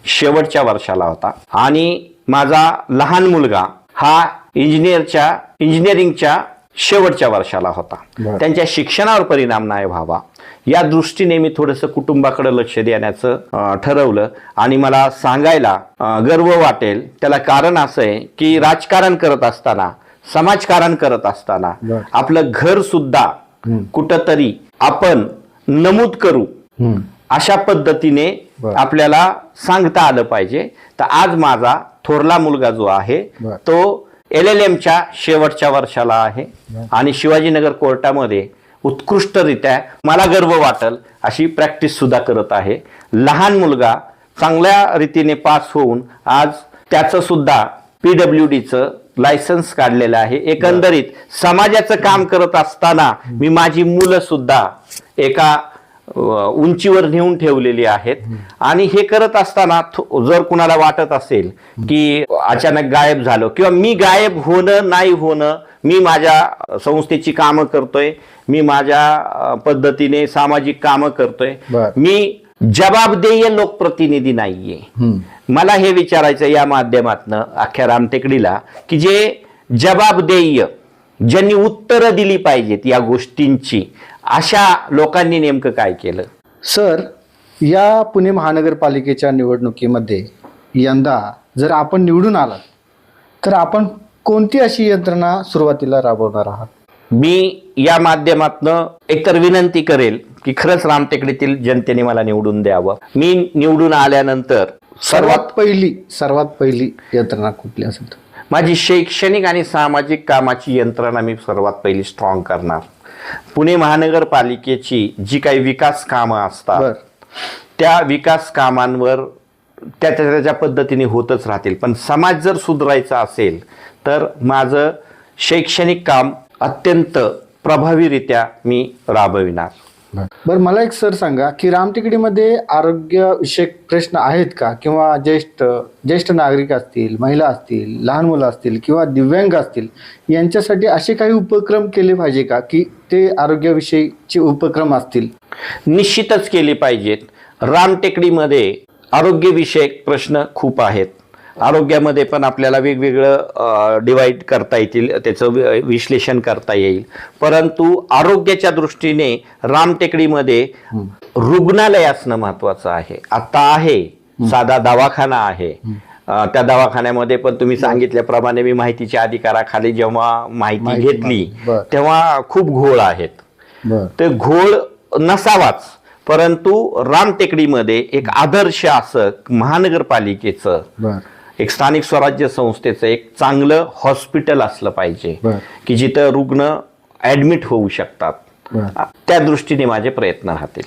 शेवटच्या वर्षाला होता आणि माझा लहान मुलगा हा इंजिनिअरिंगच्या शेवटच्या वर्षाला होता. त्यांच्या शिक्षणावर परिणाम नाही व्हावा या दृष्टीने मी थोडंसं कुटुंबाकडे लक्ष देण्याचं ठरवलं. आणि मला सांगायला गर्व वाटेल त्याला कारण असं आहे की राजकारण करत असताना, समाजकारण करत असताना आपलं घर सुद्धा कुठंतरी आपण नमूद करू अशा पद्धतीने आपल्याला सांगता आलं पाहिजे. तर आज माझा थोरला मुलगा जो आहे तो LLM-च्या शेवटच्या वर्षाला आहे आणि शिवाजीनगर कोर्टामध्ये उत्कृष्टरित्या मला गर्व वाटेल अशी प्रॅक्टिस सुद्धा करत आहे. लहान मुलगा चांगल्या रीतीने पास होऊन आज त्याचं सुद्धा PWDचं लायसन्स काढलेलं आहे. एकंदरीत समाजाचं काम करत असताना मी माझी मुलं सुद्धा एका उंचीवर नेऊन ठेवलेली आहेत. आणि हे करत असताना जर कुणाला वाटत असेल की अचानक गायब झालो किंवा मी गायब होणं नाही होणं, मी माझ्या संस्थेची कामं करतोय, मी माझ्या पद्धतीने सामाजिक कामं करतोय, मी जबाबदेय लोकप्रतिनिधी नाहीये. मला हे विचारायचं या माध्यमातनं अख्ख्या रामटेकडीला की जे जबाबदेय, ज्यांनी उत्तरं दिली पाहिजेत या गोष्टींची, अशा लोकांनी नेमकं काय केलं? सर, या पुणे महानगरपालिकेच्या निवडणुकीमध्ये यंदा जर आपण निवडून आलात तर आपण कोणती अशी यंत्रणा सुरुवातीला राबवणार आहात? मी या माध्यमातनं एकतर विनंती करेल की खरंच रामटेकडीतील जनतेने मला निवडून द्यावं. मी निवडून आल्यानंतर सर्वात पहिली यंत्रणा कुठली असेल? माझी शैक्षणिक आणि सामाजिक कामाची यंत्रणा मी सर्वात पहिली स्ट्रॉंग करणार. पुणे महानगरपालिकेची जी काही विकास कामं असतात त्या विकास कामांवर त्याच्या पद्धतीने होतच राहतील, पण समाज जर सुधारायचा असेल तर माझं शैक्षणिक काम अत्यंत प्रभावीरित्या मी राबविणार. बरं, मला एक सर सांगा की रामटेकडीमध्ये आरोग्यविषयक प्रश्न आहेत का? किंवा ज्येष्ठ नागरिक असतील, महिला असतील, लहान मुलं असतील किंवा दिव्यांग असतील, यांच्यासाठी असे काही उपक्रम केले पाहिजे का की ते आरोग्याविषयीचे उपक्रम असतील? निश्चितच केले पाहिजेत. रामटेकडीमध्ये आरोग्यविषयक प्रश्न खूप आहेत. आरोग्यामध्ये पण आपल्याला वेगवेगळं डिवाइड करता येतील, त्याचं विश्लेषण करता येईल. परंतु आरोग्याच्या दृष्टीने रामटेकडीमध्ये रुग्णालय असणं महत्वाचं आहे. आता आहे साधा दवाखाना आहे, त्या दवाखान्यामध्ये पण तुम्ही सांगितल्याप्रमाणे मी माहितीच्या अधिकाराखाली जेव्हा माहिती घेतली तेव्हा खूप घोळ आहेत. ते घोळ नसावाच, परंतु रामटेकडीमध्ये एक आदर्श असं महानगरपालिकेचं, एक स्थानिक स्वराज्य संस्थेचं एक चांगलं हॉस्पिटल असलं पाहिजे की जिथं रुग्ण ऍडमिट होऊ शकतात. त्या दृष्टीने माझे प्रयत्न राहतील.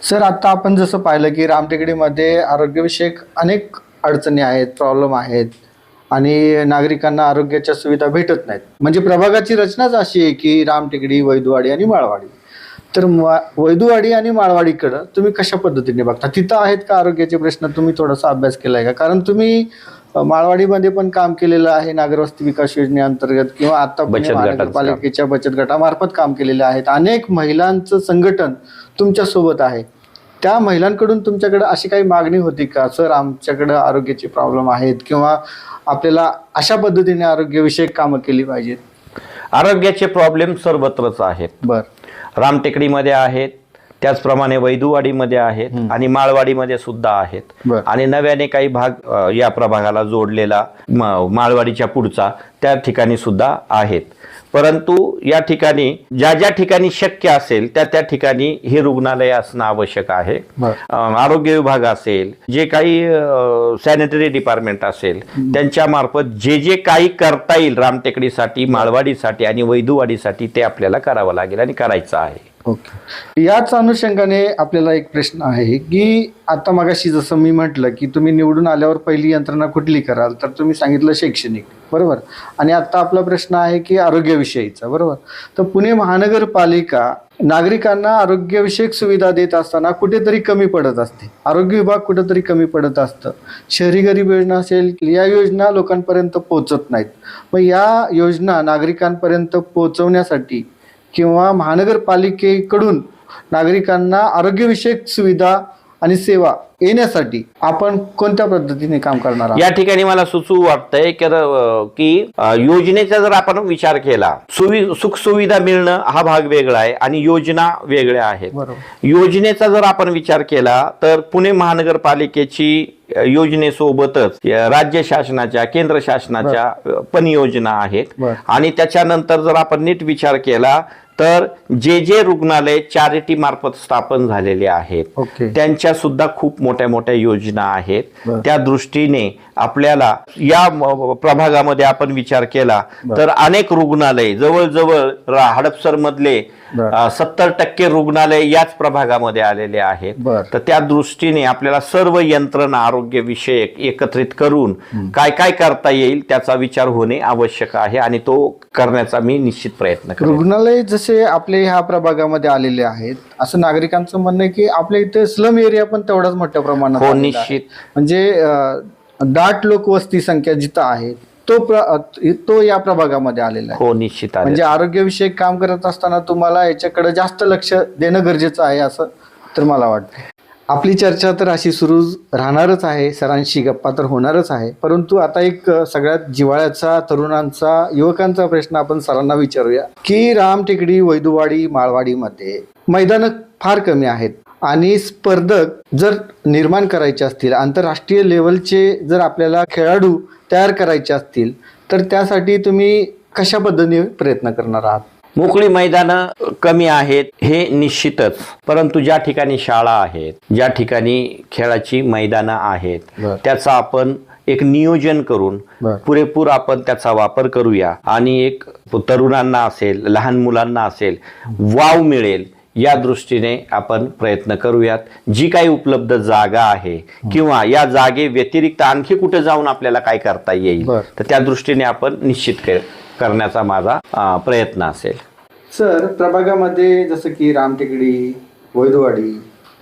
सर, आता आपण जसं पाहिलं की रामटेकडीमध्ये आरोग्यविषयक अनेक अडचणी आहेत, प्रॉब्लेम आहेत आणि नागरिकांना आरोग्याच्या सुविधा भेटत नाहीत. म्हणजे प्रभागाची रचनाच अशी आहे की रामटेकडी, वैदुवाडी आणि माळवाडी. तर वैदुवाडी आणि माळवाडीकडं तुम्ही कशा पद्धतीने बघता? तिथं आहेत का आरोग्याचे प्रश्न? तुम्ही थोडासा अभ्यास केलाय का? कारण तुम्ही माळवाडीमध्ये पण काम केलेलं आहे नागरवस्ती विकास योजनेअंतर्गत किंवा आता महानगरपालिकेच्या बचत गटामार्फत काम केलेले आहेत. अनेक महिलांचं संघटन तुमच्या सोबत आहे. त्या महिलांकडून तुमच्याकडे अशी काही मागणी होती का, सर आमच्याकडे आरोग्याचे प्रॉब्लेम आहेत किंवा आपल्याला अशा पद्धतीने आरोग्यविषयक कामं केली पाहिजेत? आरोग्याचे प्रॉब्लेम सर्वत्रच आहेत. रामटेकडीमध्ये आहेत, त्याचप्रमाणे वैदुवाडीमध्ये आहेत आणि माळवाडीमध्ये सुद्धा आहेत. आणि नव्याने काही भाग या प्रभागाला जोडलेला माळवाडीच्या पुढचा त्या ठिकाणी सुद्धा आहेत. परंतु या ठिकाणी ज्या ठिकाणी शक्य असेल त्या ठिकाणी हे रुग्णालय असणं आवश्यक आहे. आरोग्य विभाग असेल, जे काही सॅनिटरी डिपार्टमेंट असेल, त्यांच्या मार्फत जे काही करता येईल रामटेकडीसाठी, माळवाडीसाठी आणि वैदुवाडीसाठी ते आपल्याला करावं लागेल आणि करायचं आहे. ओके. याच अनुषंगाने आपल्याला एक प्रश्न आहे की आता मगाशी जसं मी म्हटलं की तुम्ही निवडून आल्यावर पहिली यंत्रणा कुठली कराल, तर तुम्ही सांगितलं शैक्षणिक, बरोबर. आणि आता आपला प्रश्न आहे की आरोग्यविषयीचा, बरोबर. तर पुणे महानगरपालिका नागरिकांना आरोग्यविषयक सुविधा देत असताना कुठेतरी कमी पडत असते. आरोग्य विभाग कुठेतरी कमी पडत असतं. शहरी गरीब योजना असेल, या योजना लोकांपर्यंत पोहोचत नाहीत. मग या योजना नागरिकांपर्यंत पोहोचवण्यासाठी किंवा महानगरपालिकेकडून नागरिकांना आरोग्यविषयक सुविधा आणि सेवा येण्यासाठी आपण कोणत्या पद्धतीने काम करणार आहात? या ठिकाणी मला सुचू वाटतंय की योजनेचा जर आपण विचार केला, सुख सुविधा मिळणं हा भाग वेगळा आहे आणि योजना वेगळ्या आहेत. योजनेचा जर आपण विचार केला तर पुणे महानगरपालिकेची योजनेसोबतच राज्य शासनाच्या, केंद्र शासनाच्या पण योजना आहेत. आणि त्याच्यानंतर जर आपण नीट विचार केला तर जे रुग्णालय चॅरिटी मार्फत स्थापन झालेले आहेत त्यांच्या सुद्धा खूप मोठ्या मोठ्या योजना आहेत. त्या दृष्टीने आपल्याला या प्रभागामध्ये आपण विचार केला तर अनेक रुग्णालय, जवळजवळ हडपसर मधले बरं. 70% रुग्णालय याच प्रभागामध्ये आलेले आहेत. बरं. तर त्या दृष्टीने आपल्याला सर्व यंत्रणा आरोग्य विषयक एकत्रित करून काय काय करता येईल त्याचा विचार होणे आवश्यक आहे आणि तो करण्याचा मी निश्चित प्रयत्न करेन. रुग्णालय जसे आपले ह्या प्रभागामध्ये आलेले आहेत, असं नागरिकांचं म्हणणं आहे की आपल्या इथे स्लम एरिया पण तेवढाच मोठ्या प्रमाणात हो, आलेला आहे. निश्चित. म्हणजे दाट लोकवस्ती संख्या जिथं आहे तो या प्रभागामध्ये आलेला आहे. हो, निश्चित आहे. म्हणजे आरोग्यविषयक काम करत असताना तुम्हाला याच्याकडे जास्त लक्ष देणं गरजेचं आहे असं तर मला वाटतं. आपली चर्चा तर अशी सुरू राहणारच आहे, सरांशी गप्पा तर होणारच आहे, परंतु आता एक सगळ्यात जिव्हाळ्याचा, तरुणांचा, युवकांचा प्रश्न आपण सरांना विचारूया की रामटेकडी, वैदुवाडी, माळवाडीमध्ये मैदानं फार कमी आहेत आणि स्पर्धक जर निर्माण करायचे असतील, आंतरराष्ट्रीय लेवलचे जर आपल्याला खेळाडू तयार करायचे असतील तर त्यासाठी तुम्ही कशा पद्धतीने प्रयत्न करणार आहात? मोकळी मैदानं कमी आहेत हे निश्चितच, परंतु ज्या ठिकाणी शाळा आहेत, ज्या ठिकाणी खेळाची मैदानं आहेत, बरं. त्याचा आपण एक नियोजन करून बरं. पुरेपूर आपण त्याचा वापर करूया आणि एक तरुणांना असेल, लहान मुलांना असेल, वाव मिळेल या दृष्टीने आपण प्रयत्न करूयात. जी काही उपलब्ध जागा आहे किंवा या जागे व्यतिरिक्त आणखी कुठे जाऊन आपल्याला काय करता येईल बरं. तर त्या दृष्टीने आपण निश्चित करण्याचा माझा प्रयत्न असेल. सर, प्रभागामध्ये जसं की रामटेकडी, वैदुवाडी,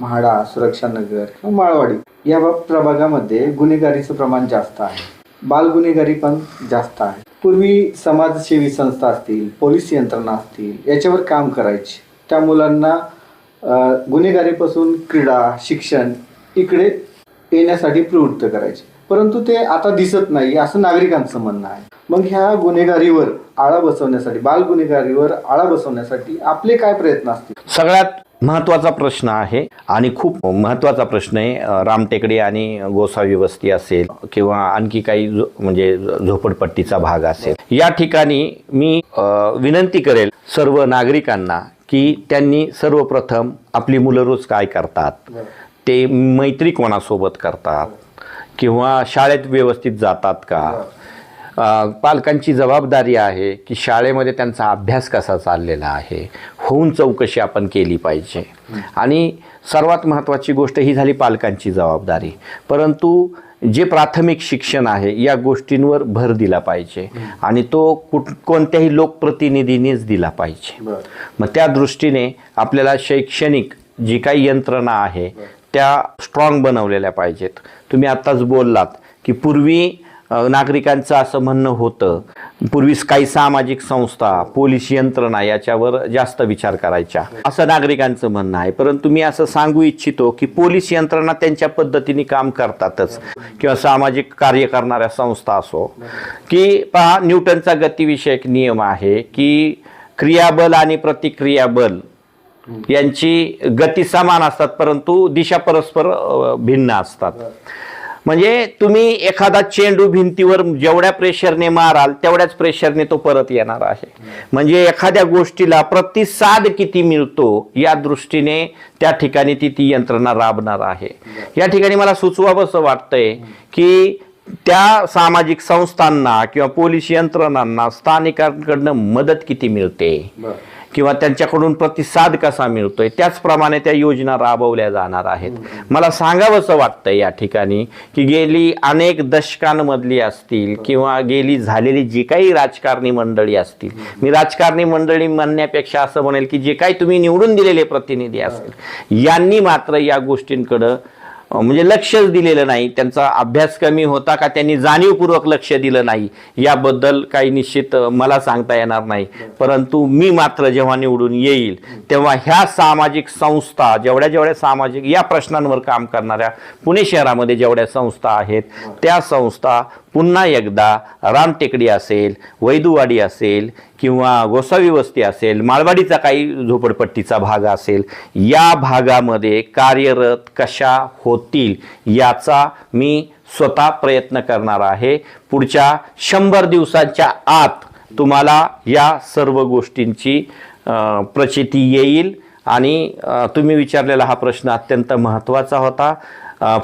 म्हाडा, सुरक्षानगर किंवा माळवाडी या प्रभागामध्ये गुन्हेगारीचं प्रमाण जास्त आहे, बालगुन्हेगारी पण जास्त आहे. पूर्वी समाजसेवी संस्था असतील, पोलीस यंत्रणा असतील, याच्यावर काम करायची, त्या मुलांना गुन्हेगारीपासून क्रीडा, शिक्षण इकडे येण्यासाठी प्रवृत्त करायचे, परंतु ते आता दिसत नाही असं नागरिकांचं म्हणणं आहे. मग ह्या गुन्हेगारीवर आळा बसवण्यासाठी, बाल गुन्हेगारीवर आळा बसवण्यासाठी आपले काय प्रयत्न असतील? सगळ्यात महत्त्वाचा प्रश्न आहे आणि खूप महत्त्वाचा प्रश्न आहे. रामटेकडी आणि गोसावी वस्ती असेल किंवा आणखी काही म्हणजे झोपडपट्टीचा भाग असेल, या ठिकाणी मी विनंती करेल सर्व नागरिकांना की त्यांनी सर्वप्रथम आपली मुलं रोज काय करतात, ते मैत्री कोणासोबत करतात किंवा शाळेत व्यवस्थित जातात का. पालकांची जबाबदारी आहे की शाळेमध्ये त्यांचा अभ्यास कसा चाललेला आहे होऊन चौकशी आपण केली पाहिजे. आणि सर्वात महत्त्वाची गोष्ट ही झाली पालकांची जबाबदारी, परंतु जे प्राथमिक शिक्षण आहे या गोष्टींवर भर दिला पाहिजे आणि तो कोणत्याही लोकप्रतिनिधीनेच दिला पाहिजे. मग त्या दृष्टीने आपल्याला शैक्षणिक जी काही यंत्रणा आहे त्या स्ट्रॉंग बनवलेल्या पाहिजेत. तुम्ही आत्ताच बोललात की पूर्वी नागरिकांचं असं म्हणणं होतं, पूर्वी काही सामाजिक संस्था, पोलीस यंत्रणा याच्यावर जास्त विचार करायच्या असं नागरिकांचं म्हणणं आहे. परंतु मी असं सांगू इच्छितो की पोलीस यंत्रणा त्यांच्या पद्धतीने काम करतातच किंवा सामाजिक कार्य करणाऱ्या संस्था असो की पहा, न्यूटनचा गतिविषयक नियम आहे की क्रियाबल आणि प्रतिक्रियाबल यांची गती समान असतात परंतु दिशा परस्पर भिन्न असतात. म्हणजे तुम्ही एखादा चेंडू भिंतीवर जेवढ्या प्रेशरने माराल तेवढ्याच प्रेशरने तो परत येणार आहे. म्हणजे एखाद्या गोष्टीला प्रतिसाद किती मिळतो या दृष्टीने त्या ठिकाणी ती यंत्रणा राबणार आहे. या ठिकाणी मला सुचवावंसं वाटतंय की त्या सामाजिक संस्थांना किंवा पोलीस यंत्रणांना स्थानिकांकडनं मदत किती मिळते किंवा त्यांच्याकडून प्रतिसाद कसा मिळतोय, त्याचप्रमाणे त्या योजना राबवल्या जाणार आहेत. मला सांगावंसं वाटतं या ठिकाणी की गेली अनेक दशकांमधली असतील किंवा गेली झालेली जी काही राजकारणी मंडळी असतील, मी राजकारणी मंडळी म्हणण्यापेक्षा असं म्हणेल की जे काही तुम्ही निवडून दिलेले प्रतिनिधी असतील, यांनी मात्र या गोष्टींकडं म्हणजे लक्षच दिलेलं नाही. त्यांचा अभ्यास कमी होता का त्यांनी जाणीवपूर्वक लक्ष दिलं नाही याबद्दल काही निश्चित मला सांगता येणार नाही. परंतु मी मात्र जेव्हा निवडून येईल तेव्हा ह्या सामाजिक संस्था, जेवढ्या सामाजिक या प्रश्नांवर काम करणाऱ्या पुणे शहरामध्ये जेवढ्या संस्था आहेत त्या संस्था पुन्हा एकदा रामटेकडी असेल, वैदुवाडी असेल किंवा गोसावी वस्ती असेल, माळवाडीचा काही झोपडपट्टीचा भाग असेल, या भागामध्ये कार्यरत कशा होतील याचा मी स्वतः प्रयत्न करणार आहे. पुढच्या 100 दिवसांच्या आत तुम्हाला या सर्व गोष्टींची प्रचिती येईल आणि तुम्ही विचारलेला हा प्रश्न अत्यंत महत्त्वाचा होता.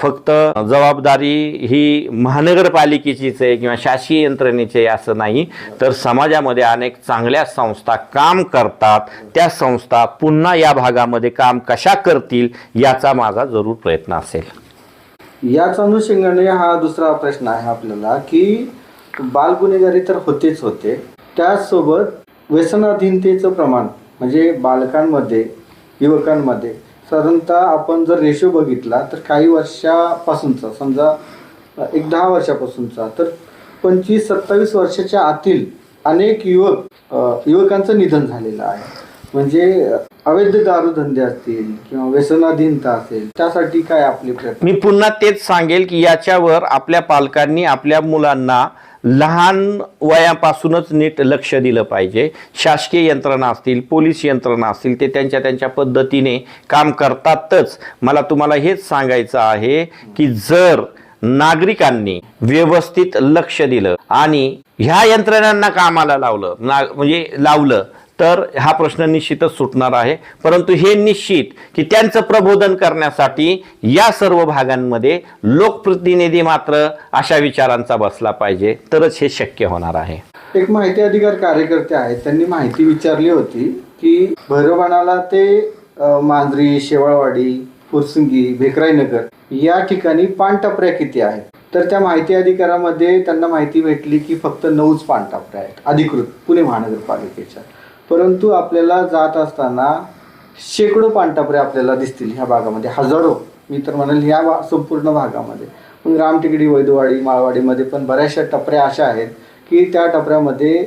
फक्त जबाबदारी ही महानगरपालिकेचीच आहे किंवा शासकीय यंत्रणेची आहे असं नाही, तर समाजामध्ये अनेक चांगल्या संस्था काम करतात. त्या संस्था पुन्हा या भागामध्ये काम कशा करतील याचा माझा जरूर प्रयत्न असेल. याच अनुषंगाने हा दुसरा प्रश्न आहे आपल्याला की बालगुन्हेगारी तर होतेच होते, त्याचसोबत व्यसनाधीनतेचं प्रमाण म्हणजे बालकांमध्ये युवकांमध्ये साधारणतः आपण जर रेशो बघितला तर काही वर्षापासूनचा, समजा एक 10 वर्षापासूनचा, तर 25-27 वर्षाच्या आतील अनेक युवकांचं निधन झालेलं आहे. म्हणजे अवैध दारूधंदे असतील किंवा व्यसनाधीनता असेल, त्यासाठी काय आपले प्रयत्न? मी पुन्हा तेच सांगेल की याच्यावर आपल्या पालकांनी आपल्या मुलांना लहान वयापासूनच नीट लक्ष दिलं पाहिजे. शासकीय यंत्रणा असतील, पोलीस यंत्रणा असतील, ते त्यांच्या पद्धतीने काम करतातच. मला तुम्हाला हेच सांगायचं आहे की जर नागरिकांनी व्यवस्थित लक्ष दिलं आणि ह्या यंत्रणांना कामाला लावलं तर हा प्रश्न निश्चितच सुटणार आहे. परंतु हे निश्चित की त्यांचं प्रबोधन करण्यासाठी या सर्व भागांमध्ये लोकप्रतिनिधी मात्र अशा विचारांचा बसला पाहिजे, तरच हे शक्य होणार आहे. एक माहिती अधिकार कार्यकर्ते आहेत, त्यांनी माहिती विचारली होती की भैरवनाला ते मांजरी, शेवाळवाडी, फुरसुंगी, भेकराईनगर या ठिकाणी पानटपऱ्या किती आहेत? तर त्या माहिती अधिकारामध्ये त्यांना माहिती भेटली की फक्त 9च पानटपऱ्या आहेत अधिकृत पुणे महानगरपालिकेच्या. परंतु आपल्याला जात असताना शेकडो पानटपऱ्या आपल्याला दिसतील ह्या भागामध्ये, हजारो, मी तर म्हणेल ह्या संपूर्ण भागामध्ये. मग रामटेकडी, वैदवाडी, माळवाडीमध्ये पण बऱ्याचशा टपऱ्या अशा आहेत की त्या टपऱ्यामध्ये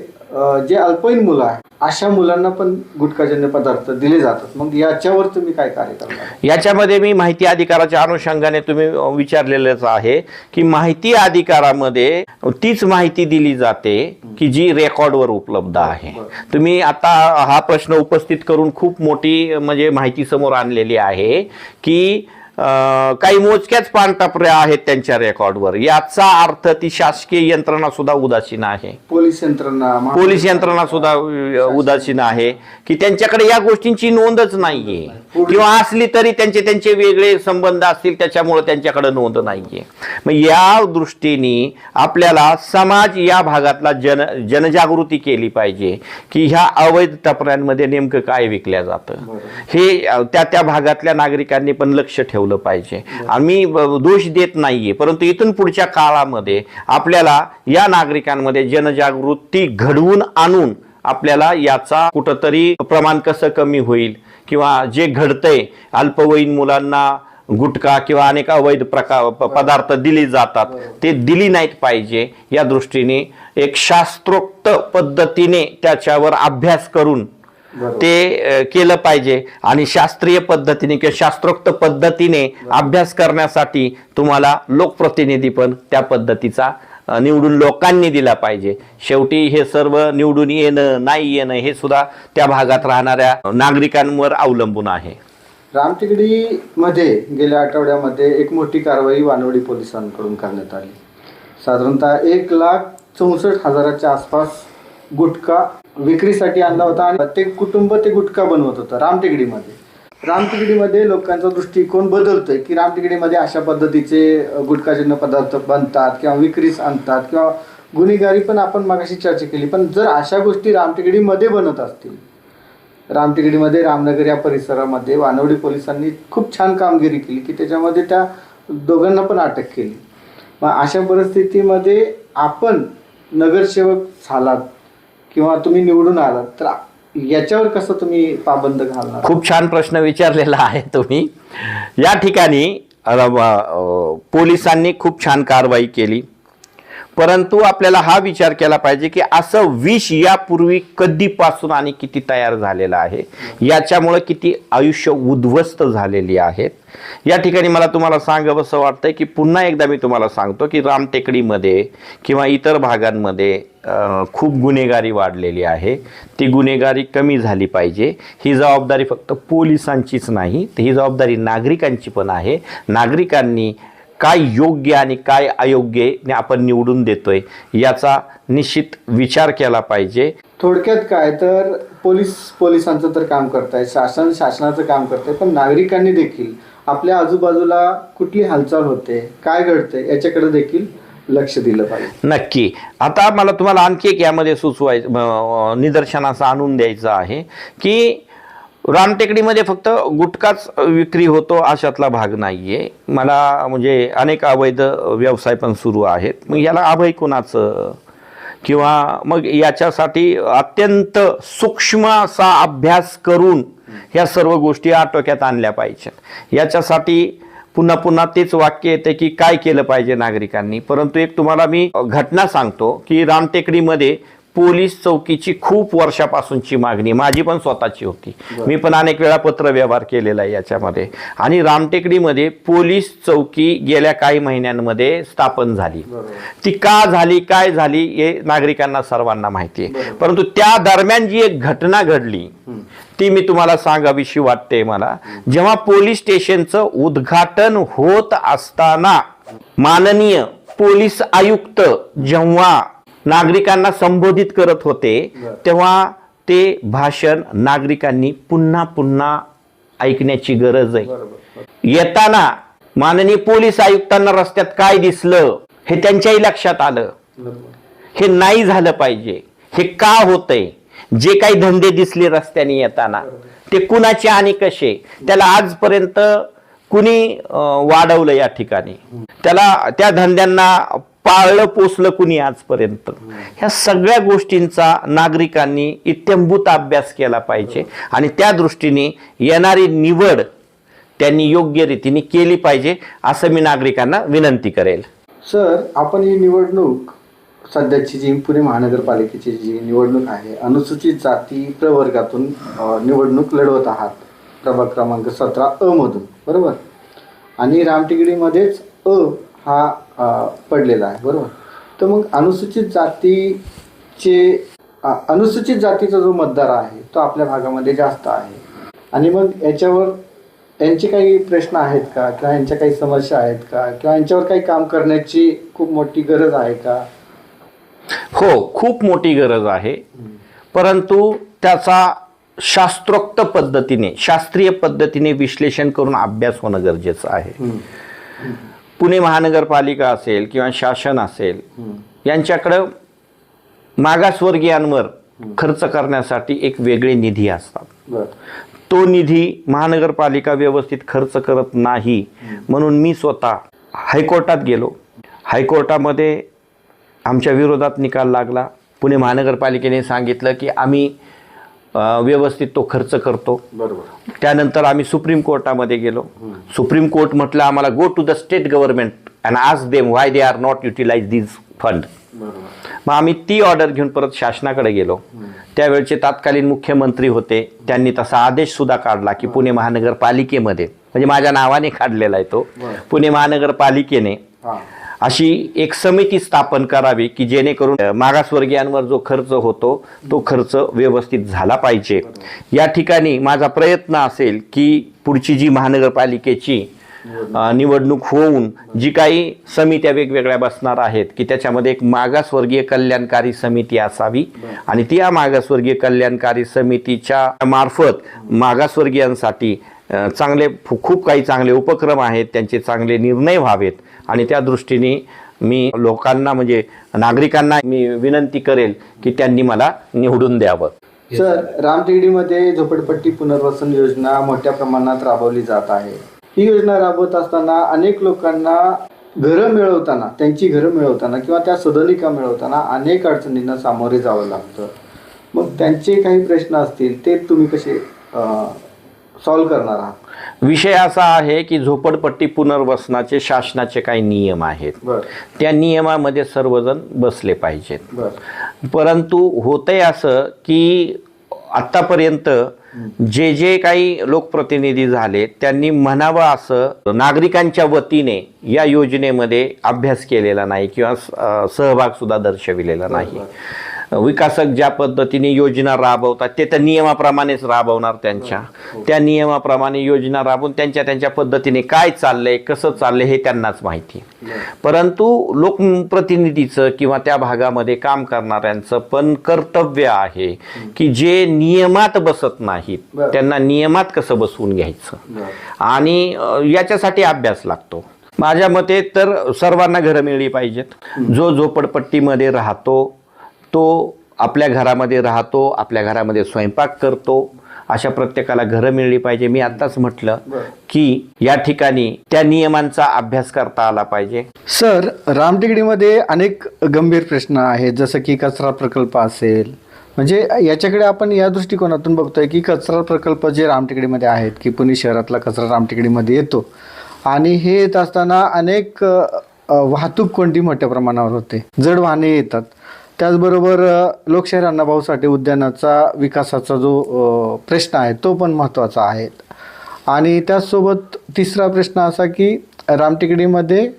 जे अल्पवयीन मुलं आहेत अशा मुलांना पण गुटखाजन्य पदार्थ दिले जातात. मग याच्यावर तुम्ही काय कार्य करणार? याच्यामध्ये मी माहिती अधिकाराच्या अनुषंगाने तुम्ही विचारलेलंच आहे की माहिती अधिकारामध्ये तीच माहिती दिली जाते की जी रेकॉर्डवर उपलब्ध आहे. तुम्ही आता हा प्रश्न उपस्थित करून खूप मोठी म्हणजे माहिती समोर आणलेली आहे की काही मोजक्याच पानटपऱ्या आहेत त्यांच्या रेकॉर्डवर. याचा अर्थ ती शासकीय यंत्रणा सुद्धा उदासीन आहे, पोलीस यंत्रणा सुद्धा उदासीन आहे की त्यांच्याकडे या गोष्टींची नोंदच नाहीये, किंवा असली तरी त्यांचे वेगळे संबंध असतील त्याच्यामुळे त्यांच्याकडे नोंद नाहीये. मग या दृष्टीने आपल्याला समाज या भागातला जनजागृती केली पाहिजे की ह्या अवैध टपऱ्यांमध्ये नेमकं काय विकल्या जातं हे त्या भागातल्या नागरिकांनी पण लक्ष ठेवलं पाहिजे. आम्ही दोष देत नाहीये, परंतु इथून पुढच्या काळामध्ये आपल्याला या नागरिकांमध्ये जनजागृती घडवून आणून आपल्याला याचा कुठंतरी प्रमाण कसं कमी होईल किंवा जे घडतंय अल्पवयीन मुलांना गुटखा किंवा अनेक अवैध पदार्थ दिली जातात ते दिली नाहीत पाहिजे, या दृष्टीने एक शास्त्रोक्त पद्धतीने त्याच्यावर अभ्यास करून ते केलं पाहिजे. आणि शास्त्रीय पद्धतीने किंवा शास्त्रोक्त पद्धतीने अभ्यास करण्यासाठी तुम्हाला लोकप्रतिनिधी पण त्या पद्धतीचा निवडून लोकांनी दिला पाहिजे. शेवटी हे सर्व निवडून येणं नाही येणं हे सुद्धा त्या भागात राहणाऱ्या नागरिकांवर अवलंबून आहे. रामटेकडी मध्ये गेल्या आठवड्यामध्ये एक मोठी कारवाई वानवडी पोलिसांकडून करण्यात आली. साधारणतः 1,64,000च्या आसपास गुटखा विक्रीसाठी आणला होता आणि प्रत्येक कुटुंब ते गुटखा बनवत होतं रामटेकडीमध्ये लोकांचा दृष्टिकोन बदलतोय की रामटेकडीमध्ये अशा पद्धतीचे गुटखाजन्य पदार्थ बनतात किंवा विक्रीस आणतात किंवा गुन्हेगारी पण आपण मागाशी चर्चा केली. पण जर अशा गोष्टी रामटेकडीमध्ये बनत असतील, रामटेकडीमध्ये रामनगर या परिसरामध्ये वानवडी पोलिसांनी खूप छान कामगिरी केली की त्याच्यामध्ये त्या दोघांना पण अटक केली. मग अशा परिस्थितीमध्ये आपण नगरसेवक झालात किंवा तुम्ही निवडून आलात तर याच्यावर कसं तुम्ही पाबंद घालणार? खूप छान प्रश्न विचारलेला आहे तुम्ही. या ठिकाणी पोलिसांनी खूप छान कारवाई केली, परंतु आपल्याला हा विचार केला पाहिजे की असं विष यापूर्वी कधीपासून आणि किती तयार झालेलं आहे, याच्यामुळे किती आयुष्य उद्ध्वस्त झालेली आहेत. या ठिकाणी मला तुम्हाला सांगावंसं वाटतंय की पुन्हा एकदा मी तुम्हाला सांगतो की रामटेकडीमध्ये किंवा इतर भागांमध्ये खूप गुन्हेगारी वाढलेली आहे. ती गुन्हेगारी कमी झाली पाहिजे. ही जबाबदारी फक्त पोलिसांचीच नाही, ही जबाबदारी नागरिकांची पण आहे. नागरिकांनी काय योग्य आणि काय अयोग्य आपण निवडून देतोय याचा निश्चित विचार केला पाहिजे. थोडक्यात काय तर पोलिसांचं तर काम करताय, शासनाचं काम करताय, पण नागरिकांनी देखील आपल्या आजूबाजूला कुठली हालचाल होते, काय घडते याच्याकडे देखील लक्ष दिलं पाहिजे. नक्की. आता मला तुम्हाला आणखी एक यामध्ये निदर्शनाचा आणून द्यायचं आहे की रामटेकडीमध्ये फक्त गुटखाच विक्री होतो अशातला भाग नाहीये. मला म्हणजे अनेक अवैध व्यवसाय पण सुरू आहेत. मग याला अभय कुणाचं, किंवा मग याच्यासाठी अत्यंत सूक्ष्म असा अभ्यास करून ह्या सर्व गोष्टी आटोक्यात आणल्या पाहिजेत. याच्यासाठी पुन्हा पुन्हा तेच वाक्य येते की काय केलं पाहिजे नागरिकांनी. परंतु एक तुम्हाला मी घटना सांगतो की रामटेकडीमध्ये पोलीस चौकीची खूप वर्षापासूनची मागणी माझी पण स्वतःची होती. मी पण अनेक वेळा पत्रव्यवहार केलेला आहे याच्यामध्ये. आणि रामटेकडीमध्ये पोलीस चौकी गेल्या काही महिन्यांमध्ये स्थापन झाली. ती का झाली, काय झाली हे नागरिकांना सर्वांना माहिती आहे. परंतु त्या दरम्यान जी एक घटना घडली ती मी तुम्हाला सांगावीशी वाटते मला. जेव्हा पोलीस स्टेशनचं उद्घाटन होत असताना माननीय पोलीस आयुक्त जेव्हा नागरिकांना संबोधित करत होते तेव्हा ते भाषण नागरिकांनी पुन्हा पुन्हा ऐकण्याची गरज आहे. येताना माननीय पोलीस आयुक्तांना रस्त्यात काय दिसलं हे त्यांच्याही लक्षात आलं. हे नाही झालं पाहिजे. हे का होतंय, जे काही धंदे दिसले रस्त्याने येताना ते कुणाचे आणि कसे, त्याला आजपर्यंत कुणी वाढवलं या ठिकाणी, त्याला त्या धंद्यांना पाळलं पोसलं कुणी आजपर्यंत. ह्या सगळ्या गोष्टींचा नागरिकांनी इत्थंभूत अभ्यास केला पाहिजे आणि त्या दृष्टीने येणारी निवड त्यांनी योग्य रीतीने केली पाहिजे असं मी नागरिकांना विनंती करेल. सर, आपण ही निवडणूक सध्याची जी पुणे महानगरपालिकेची जी निवडणूक आहे, अनुसूचित जाती प्रवर्गातून निवडणूक लढवत आहात प्रभाग क्रमांक 17 मधून, बरोबर? आणि रामटेकडीमध्येच हा पडलेला आहे, बरोबर? तर मग अनुसूचित जातीचा जो मतदार आहे तो आपल्या भागामध्ये जास्त आहे. आणि मग याच्यावर यांचे काही प्रश्न आहेत का, किंवा यांच्या काही समस्या आहेत का, किंवा यांच्यावर काही काम करण्याची खूप मोठी गरज आहे का? हो, खूप मोठी गरज आहे. परंतु त्याचा शास्त्रोक्त पद्धतीने, शास्त्रीय पद्धतीने विश्लेषण करून अभ्यास होणं गरजेचं आहे. पुणे महानगरपालिका असेल किंवा शासन असेल यांच्याकडं मागासवर्गीयांवर खर्च करण्यासाठी एक वेगळे निधी असतात. तो निधी महानगरपालिका व्यवस्थित खर्च करत नाही. म्हणून मी स्वतः हायकोर्टात गेलो. हायकोर्टामध्ये आमच्या विरोधात निकाल लागला. पुणे महानगरपालिकेने सांगितलं की आम्ही व्यवस्थित तो खर्च करतो. बरोबर. त्यानंतर आम्ही सुप्रीम कोर्टामध्ये गेलो. सुप्रीम कोर्ट म्हटलं आम्हाला go to the state government and ask them why they are not utilise this fund. मग आम्ही ती ऑर्डर घेऊन परत शासनाकडे गेलो. त्यावेळचे तत्कालीन मुख्यमंत्री होते, त्यांनी तसा आदेश सुद्धा काढला की पुणे महानगरपालिकेमध्ये, म्हणजे माझ्या नावाने काढलेला आहे तो, पुणे महानगरपालिकेने अशी एक समिती स्थापन करावी की जेणेकरून मागासवर्गीयांवर जो खर्च होतो तो खर्च व्यवस्थित झाला पाहिजे. या ठिकाणी माझा प्रयत्न असेल की पुढची जी महानगरपालिकेची निवडणूक होऊन जी काही समित्या वेगवेगळ्या बसणार आहेत की त्याच्यामध्ये एक मागासवर्गीय कल्याणकारी समिती असावी आणि ती या मागासवर्गीय कल्याणकारी समितीच्या मार्फत मागासवर्गीयांसाठी खूप काही चांगले उपक्रम आहेत, त्यांचे चांगले निर्णय व्हावेत. आणि त्या दृष्टीने मी लोकांना म्हणजे नागरिकांना मी विनंती करेल की त्यांनी मला निवडून द्यावं. सर, रामटेकडीमध्ये झोपडपट्टी पुनर्वसन योजना मोठ्या प्रमाणात राबवली जात आहे. ही योजना राबवत असताना अनेक लोकांना त्यांची घरं मिळवताना किंवा त्या सदनिका मिळवताना अनेक अडचणींना सामोरे जावं लागतं. मग त्यांचे काही प्रश्न असतील ते तुम्ही कसे सॉल्व्ह करणार आहात? विषय असा आहे की झोपडपट्टी पुनर्वसनाचे शासनाचे काही नियम आहेत. त्या नियमामध्ये सर्वजण बसले पाहिजेत. परंतु होतंय असं की आतापर्यंत जे काही लोकप्रतिनिधी झाले त्यांनी म्हणावं असं नागरिकांच्या वतीने या योजनेमध्ये अभ्यास केलेला नाही किंवा सहभाग सुद्धा दर्शविलेला नाही. विकासक ज्या पद्धतीने योजना राबवतात ते तर नियमाप्रमाणेच राबवणार, त्या नियमाप्रमाणे योजना राबवून त्यांच्या पद्धतीने काय चाललंय कसं चाललंय हे त्यांनाच माहिती. परंतु लोकप्रतिनिधीचं किंवा त्या भागामध्ये काम करणाऱ्यांचं पण कर्तव्य आहे की जे नियमात बसत नाहीत त्यांना नियमात कसं बसवून घ्यायचं, आणि याच्यासाठी अभ्यास लागतो. माझ्या मते तर सर्वांना घरं मिळली पाहिजेत. जो झोपडपट्टीमध्ये राहतो तो आपल्या घरामध्ये राहतो, आपल्या घरामध्ये स्वयंपाक करतो, अशा प्रत्येकाला घरं मिळली पाहिजे. मी आत्ताच म्हटलं की या ठिकाणी त्या नियमांचा अभ्यास करता आला पाहिजे. सर, रामटेकडीमध्ये अनेक गंभीर प्रश्न आहेत, जसं की कचरा प्रकल्प असेल. म्हणजे याच्याकडे आपण या दृष्टिकोनातून बघतोय की कचरा प्रकल्प जे रामटेकडीमध्ये आहेत, की पुणे शहरातला कचरा रामटेकडीमध्ये येतो आणि हे येत असताना अनेक वाहतूक कोंडी मोठ्या प्रमाणावर होते, जड वाहने येतात. त्याचबरोबर लोकशाहीर अण्णाभाऊ साठे उद्यानाचा विकासाचा जो प्रश्न आहे तो पण महत्त्वाचा आहे. आणि त्याचसोबत तिसरा प्रश्न असा की रामटेकडीमध्ये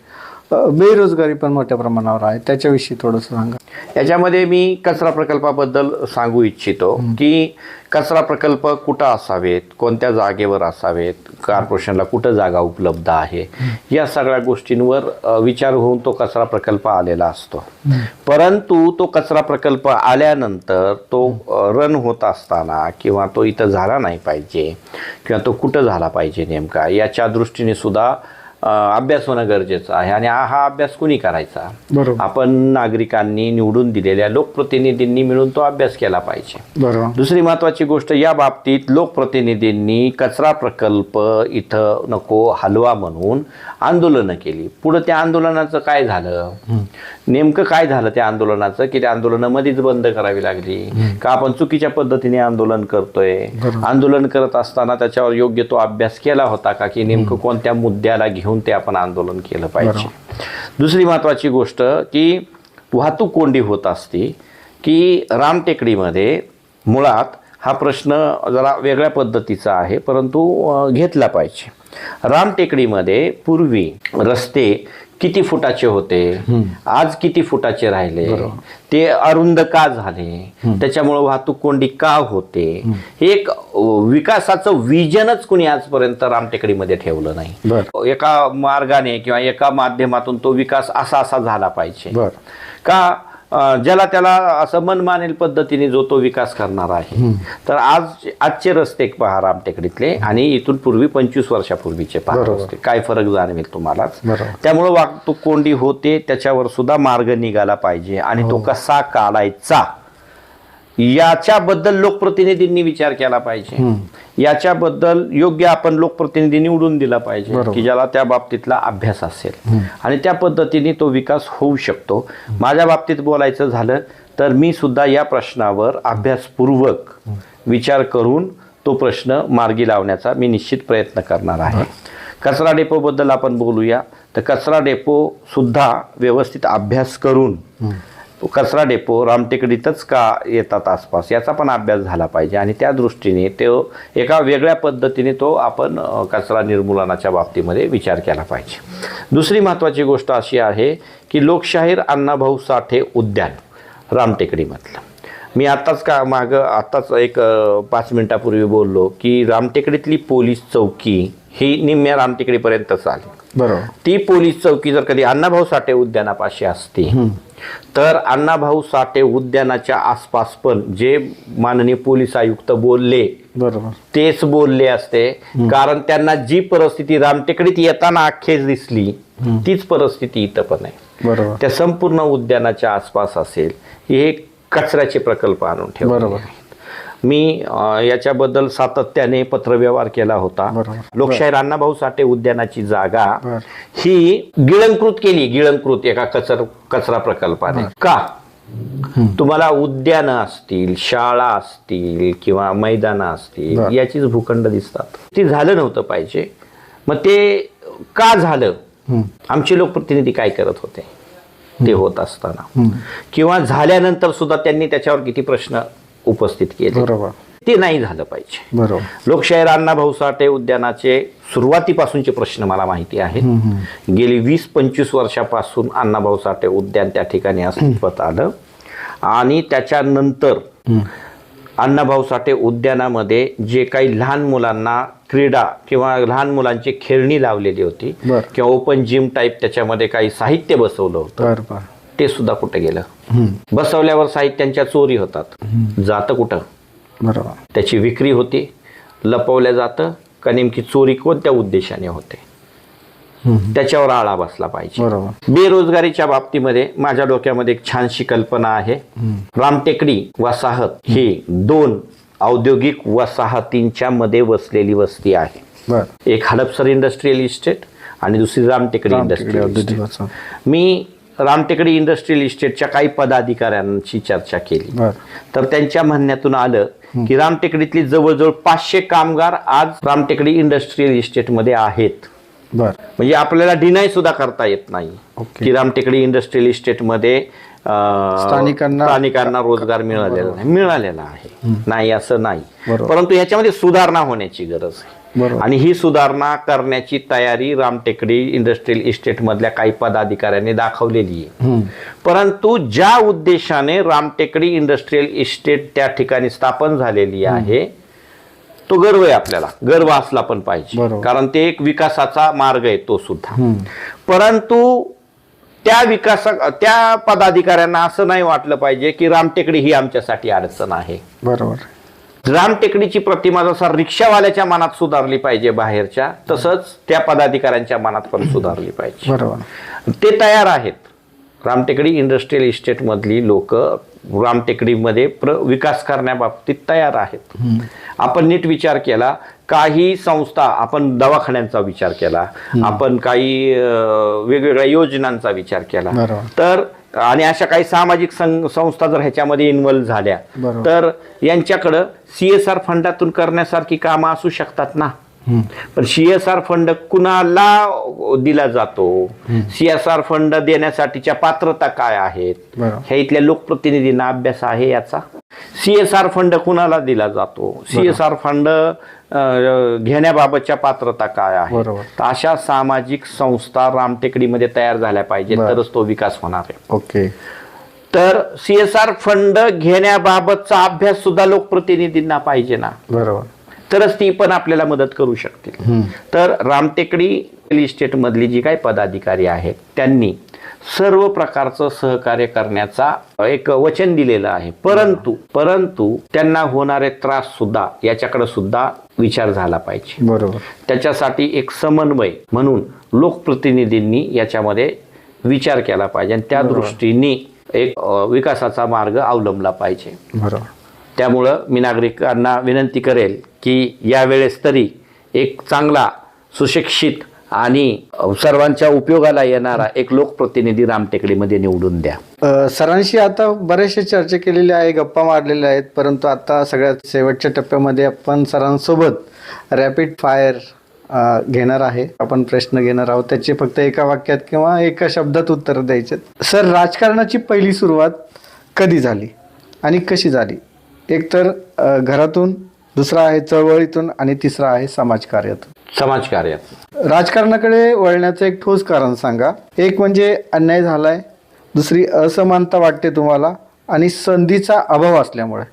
बेरोजगारी पण मोठ्या प्रमाणावर आहे, त्याच्याविषयी थोडंसं सांगा. याच्यामध्ये मी कचरा प्रकल्पाबद्दल सांगू इच्छितो की कचरा प्रकल्प कुठं असावेत, कोणत्या जागेवर असावेत, कॉर्पोरेशनला कुठं जागा उपलब्ध आहे, या सगळ्या गोष्टींवर विचार होऊन तो कचरा प्रकल्प आलेला असतो. परंतु तो कचरा प्रकल्प आल्यानंतर तो रन होत असताना किंवा तो इथं झाला नाही पाहिजे किंवा तो कुठं झाला पाहिजे नेमका, याच्या दृष्टीने सुद्धा अभ्यास होणं गरजेचं आहे. आणि हा अभ्यास कुणी करायचा? बरोबर. आपण नागरिकांनी निवडून दिलेल्या लोकप्रतिनिधींनी मिळून तो अभ्यास केला पाहिजे. बरोबर. दुसरी महत्त्वाची गोष्ट, या बाबतीत लोकप्रतिनिधींनी कचरा प्रकल्प इथं नको हलवा म्हणून आंदोलनं केली. पुढं त्या आंदोलनाचं काय झालं, नेमकं काय झालं त्या आंदोलनाचं, की त्या आंदोलनं मध्येच बंद करावी लागली का आपण चुकीच्या पद्धतीने आंदोलन करतोय? आंदोलन करत असताना त्याच्यावर योग्य तो अभ्यास केला होता का, की नेमकं कोणत्या मुद्द्याला घेऊन ते आपण आंदोलन केलं पाहिजे? दुसरी महत्त्वाची गोष्ट की वाहतूक कोंडी होत असती की रामटेकडीमध्ये मुळात हा प्रश्न जरा वेगळ्या पद्धतीचा आहे, परंतु घेतला पाहिजे. रामटेकडीमध्ये पूर्वी रस्ते किती फुटाचे होते, आज किती फुटाचे राहिले, ते अरुंद का झाले, त्याच्यामुळे वाहतूक कोंडी का होते, हे एक विकासाचं विजनच कुणी आजपर्यंत रामटेकडीमध्ये ठेवलं नाही. एका मार्गाने किंवा एका माध्यमातून तो विकास असा झाला पाहिजे का, ज्याला त्याला असं मन मानेल पद्धतीने जो तो विकास करणार आहे. तर आजचे रस्ते पहा रामटेकडीतले आणि इथून पूर्वी 25 वर्षापूर्वीचे पहा रस्ते, काय फरक जाणवेल तुम्हालाच. त्यामुळे वाहतूक कोंडी होते, त्याच्यावर सुद्धा मार्ग निघाला पाहिजे आणि तो कसा काढायचा याच्याबद्दल लोकप्रतिनिधींनी विचार केला पाहिजे. याच्याबद्दल योग्य आपण लोकप्रतिनिधी निवडून दिला पाहिजे की ज्याला त्या बाबतीतला अभ्यास असेल आणि त्या पद्धतीने तो विकास होऊ शकतो. माझ्या बाबतीत बोलायचं झालं तर मी सुद्धा या प्रश्नावर अभ्यासपूर्वक विचार करून तो प्रश्न मार्गी लावण्याचा मी निश्चित प्रयत्न करणार आहे. कचरा डेपोबद्दल आपण बोलूया तर कचरा डेपो सुद्धा व्यवस्थित अभ्यास करून कचरा डेपो रामटेकडीतच का येतात आसपास याचा पण अभ्यास झाला पाहिजे आणि त्या दृष्टीने तो एका वेगळ्या पद्धतीने तो आपण कचरा निर्मूलनाच्या बाबतीमध्ये विचार केला पाहिजे. दुसरी महत्त्वाची गोष्ट अशी आहे की लोकशाहीर अण्णाभाऊ साठे उद्यान रामटेकडीमधलं, मी आत्ताच एक 5 मिनिटापूर्वी बोललो की रामटेकडीतली पोलीस चौकी ही निम्म्या रामटेकडीपर्यंतच आली. बरोबर. ती पोलीस चौकी जर कधी अण्णाभाऊ साठे उद्यानापाशी असती तर अण्णाभाऊ साठे उद्यानाच्या आसपास पण जे माननीय पोलीस आयुक्त बोलले बरोबर तेच बोलले असते. कारण त्यांना जी परिस्थिती रामटेकडीत येताना अख्खेच दिसली तीच परिस्थिती इथं पण आहे. बरोबर. त्या संपूर्ण उद्यानाच्या आसपास असेल हे कचऱ्याचे प्रकल्प आणून ठेव. बरोबर. मी याच्याबद्दल सातत्याने पत्रव्यवहार केला होता. लोकशाहीर अण्णाभाऊ साठे उद्यानाची जागा ही गिळंकृत एका कचरा प्रकल्पाने का. तुम्हाला उद्यानं असतील, शाळा असतील किंवा मैदानं असतील याचीच भूखंड दिसतात. ती झालं नव्हतं पाहिजे. मग ते का झालं, आमचे लोकप्रतिनिधी काय करत होते ते होत असताना, किंवा झाल्यानंतर सुद्धा त्यांनी त्याच्यावर किती प्रश्न उपस्थित केले, ते नाही झालं पाहिजे. बरोबर. लोकशाहीर अण्णाभाऊ साठे उद्यानाचे सुरुवातीपासूनचे प्रश्न मला माहिती आहेत. गेली 20-25 वर्षापासून अण्णाभाऊ साठे उद्यान त्या ठिकाणी अस्तित्वात आलं आणि त्याच्यानंतर अण्णाभाऊ साठे उद्यानामध्ये जे काही लहान मुलांना क्रीडा किंवा लहान मुलांची खेळणी लावलेली होती बर. किंवा ओपन जिम टाईप त्याच्यामध्ये काही साहित्य बसवलं होतं, बर. ते सुद्धा कुठे गेलं? बसवल्यावर साहित्यांच्या चोरी होतात, जातं कुठं? बरोबर. त्याची विक्री होती, लपवल्या जातं का नेमकी चोरी कोणत्या उद्देशाने होते? त्याच्यावर आळा बसला पाहिजे. बरोबर. बेरोजगारीच्या बाबतीमध्ये माझ्या डोक्यामध्ये एक छानशी कल्पना आहे. रामटेकडी वसाहत ही 2 औद्योगिक वसाहतींच्या मध्ये वसलेली वस्ती आहे. बर. एक हडपसर इंडस्ट्रियल इस्टेट आणि दुसरी रामटेकडी इंडस्ट्रियल इस्टेट. मी रामटेकडी इंडस्ट्रियल इस्टेटच्या काही पदाधिकाऱ्यांची चर्चा केली, तर त्यांच्या म्हणण्यातून आलं की रामटेकडीतली जवळजवळ 500 कामगार आज रामटेकडी इंडस्ट्रियल इस्टेटमध्ये आहेत. बर. म्हणजे आपल्याला डिनाय सुद्धा करता येत नाही की रामटेकडी इंडस्ट्रियल इस्टेटमध्ये स्थानिकांना रोजगार मिळालेला आहे, नाही असं नाही. परंतु ह्याच्यामध्ये सुधारणा होण्याची गरज आहे आणि ही सुधारणा करण्याची तयारी रामटेकडी इंडस्ट्रियल इस्टेट मधल्या काही पदाधिकाऱ्यांनी दाखवलेली आहे. परंतु ज्या उद्देशाने रामटेकडी इंडस्ट्रियल इस्टेट त्या ठिकाणी स्थापन झालेली आहे तो गर्व आहे, आपल्याला गर्व असला पण पाहिजे, कारण ते एक विकासाचा मार्ग आहे तो सुद्धा. परंतु त्या पदाधिकाऱ्यांना असं नाही वाटलं पाहिजे की रामटेकडी ही आमच्यासाठी अडचण आहे. बरोबर. रामटेकडीची प्रतिमा जसा रिक्षावाल्याच्या मनात सुधारली पाहिजे बाहेरच्या, तसंच त्या पदाधिकाऱ्यांच्या मनात पण सुधारली पाहिजे. बरोबर. ते तयार आहेत. रामटेकडी इंडस्ट्रियल इस्टेट मधली लोक रामटेकडीमध्ये विकास करण्याबाबतीत तयार आहेत. आपण नीट विचार केला, काही संस्था, आपण दवाखान्यांचा विचार केला, आपण काही वेगवेगळ्या योजनांचा विचार केला, तर आणि अशा काही सामाजिक संस्था जर ह्याच्यामध्ये इन्व्हॉल्व झाल्या तर यांच्याकडं CSR फंडातून करण्यासारखी कामं असू शकतात ना. पण CSR फंड कुणाला दिला जातो, CSR फंड देण्यासाठीच्या पात्रता काय आहेत, ह्या इथल्या लोकप्रतिनिधींना अभ्यास आहे याचा? CSR फंड कुणाला दिला जातो, CSR फंड घेण्याबाबतच्या पात्रता काय आहे? तर अशा सामाजिक संस्था रामटेकडीमध्ये तयार झाल्या पाहिजेत, तरच तो विकास होणार आहे. ओके. तर CSR फंड घेण्याबाबतचा अभ्यास सुद्धा लोकप्रतिनिधींना पाहिजे ना. बरोबर. तरच ती पण आपल्याला मदत करू शकतील. तर रामटेकडी इस्टेट मधली जी काही पदाधिकारी आहेत त्यांनी सर्व प्रकारचं सहकार्य करण्याचा एक वचन दिलेलं आहे. परंतु त्यांना होणारे त्रास सुद्धा याच्याकडे सुद्धा विचार झाला पाहिजे. बरोबर. त्याच्यासाठी एक समन्वय म्हणून लोकप्रतिनिधींनी याच्यामध्ये विचार केला पाहिजे आणि त्या दृष्टीने एक विकासाचा मार्ग अवलंबला पाहिजे. बरोबर. त्यामुळं मी नागरिकांना विनंती करेल की यावेळेस तरी एक चांगला सुशिक्षित आणि सर्वांच्या उपयोगाला येणारा एक लोकप्रतिनिधी रामटेकडीमध्ये निवडून द्या. सरांशी आता बरेचसे चर्चा केलेली आहे, गप्पा मारलेल्या आहेत, परंतु आता सगळ्यात शेवटच्या टप्प्यामध्ये आपण सरांसोबत रॅपिड फायर घेणार आहे. आपण प्रश्न घेणार आहोत, त्याचे फक्त एका वाक्यात किंवा एका शब्दात उत्तर द्यायचे. सर, राजकारणाची पहिली सुरुवात कधी झाली आणि कशी झाली? एक तर घरातून, दुसरा आहे चळवळीतून आणि तिसरा आहे समाजकार्यातून. राजकारणाकडे वळण्याचं एक ठोस कारण सांगा. एक म्हणजे अन्याय झालाय, दुसरी असमानता वाटते तुम्हाला आणि संधीचा अभाव असल्यामुळे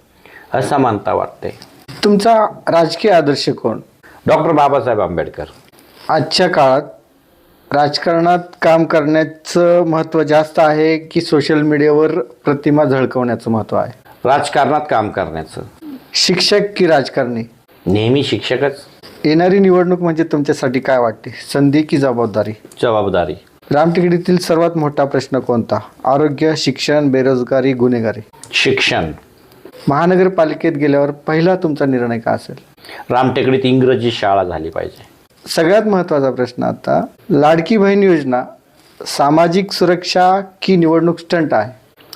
असमानता वाटते. तुमचा राजकीय आदर्श कोण? डॉक्टर बाबासाहेब आंबेडकर. आजच्या काळात राजकारणात काम करण्याचं महत्त्व जास्त आहे की सोशल मीडियावर प्रतिमा झळकवण्याचं महत्त्व आहे? राजकारणात काम करण्याचं. शिक्षक की राजकारणी? नेहमी शिक्षकच. येणारी निवडणूक म्हणजे तुमच्यासाठी काय वाटते, संधी की जबाबदारी? जबाबदारी. रामटेकडीतील सर्वात मोठा प्रश्न कोणता? आरोग्य, शिक्षण, बेरोजगारी, गुन्हेगारी? शिक्षण. महानगरपालिकेत गेल्यावर पहिला तुमचा निर्णय काय असेल? रामटेकडीत इंग्रजी शाळा झाली पाहिजे. सगळ्यात महत्त्वाचा प्रश्न आता, लाडकी बहीण योजना सामाजिक सुरक्षा की निवडणूक स्टंट आहे?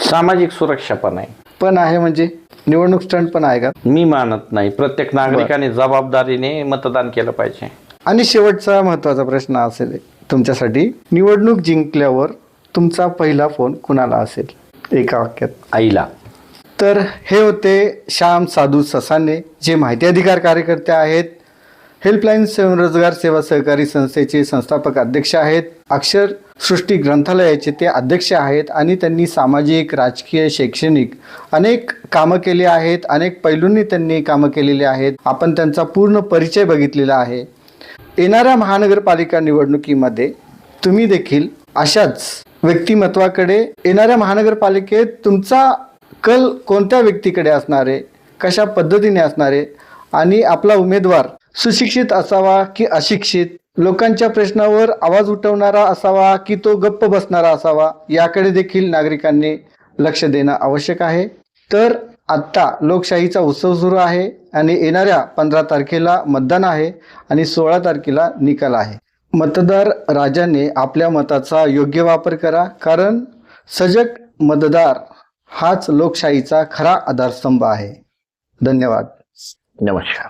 सामाजिक सुरक्षा पण आहे म्हणजे निवडणूक स्टंट पण आहे का? मी मानत नाही. प्रत्येक नागरिकाने जबाबदारीने मतदान केलं पाहिजे. आणि शेवटचा महत्त्वाचा प्रश्न असेल तुमच्यासाठी, निवडणूक जिंकल्यावर तुमचा पहिला फोन कुणाला असेल? एका वाक्यात. आईला. तर हे होते श्याम साधू ससाने, जे माहिती अधिकार कार्यकर्ते आहेत, हेल्पलाईन स्वयंरोजगार सेवा सहकारी संस्थेचे संस्थापक अध्यक्ष आहेत, अक्षर सृष्टी ग्रंथालयाचे ते अध्यक्ष आहेत आणि त्यांनी सामाजिक, राजकीय, शैक्षणिक अनेक कामं केली आहेत. अनेक पैलूंनी त्यांनी कामं केलेली आहेत. आपण त्यांचा पूर्ण परिचय बघितलेला आहे. येणाऱ्या महानगरपालिका निवडणुकीमध्ये तुम्ही देखील अशाच व्यक्तिमत्वाकडे, येणाऱ्या महानगरपालिकेत तुमचा कल कोणत्या व्यक्तीकडे असणार आहे, कशा पद्धतीने असणार आहे आणि आपला उमेदवार सुशिक्षित असावा की अशिक्षित, लोकांच्या प्रश्नावर आवाज उठवणारा असावा की तो गप्प बसणारा असावा, याकडे देखील नागरिकांनी लक्ष देणं आवश्यक आहे. तर आत्ता लोकशाहीचा उत्सव सुरू आहे आणि येणाऱ्या 15 तारखेला मतदान आहे आणि 16 तारखेला निकाल आहे. मतदार राजाने आपल्या मताचा योग्य वापर करा, कारण सजग मतदार हाच लोकशाहीचा खरा आधारस्तंभ आहे. धन्यवाद. नमस्कार.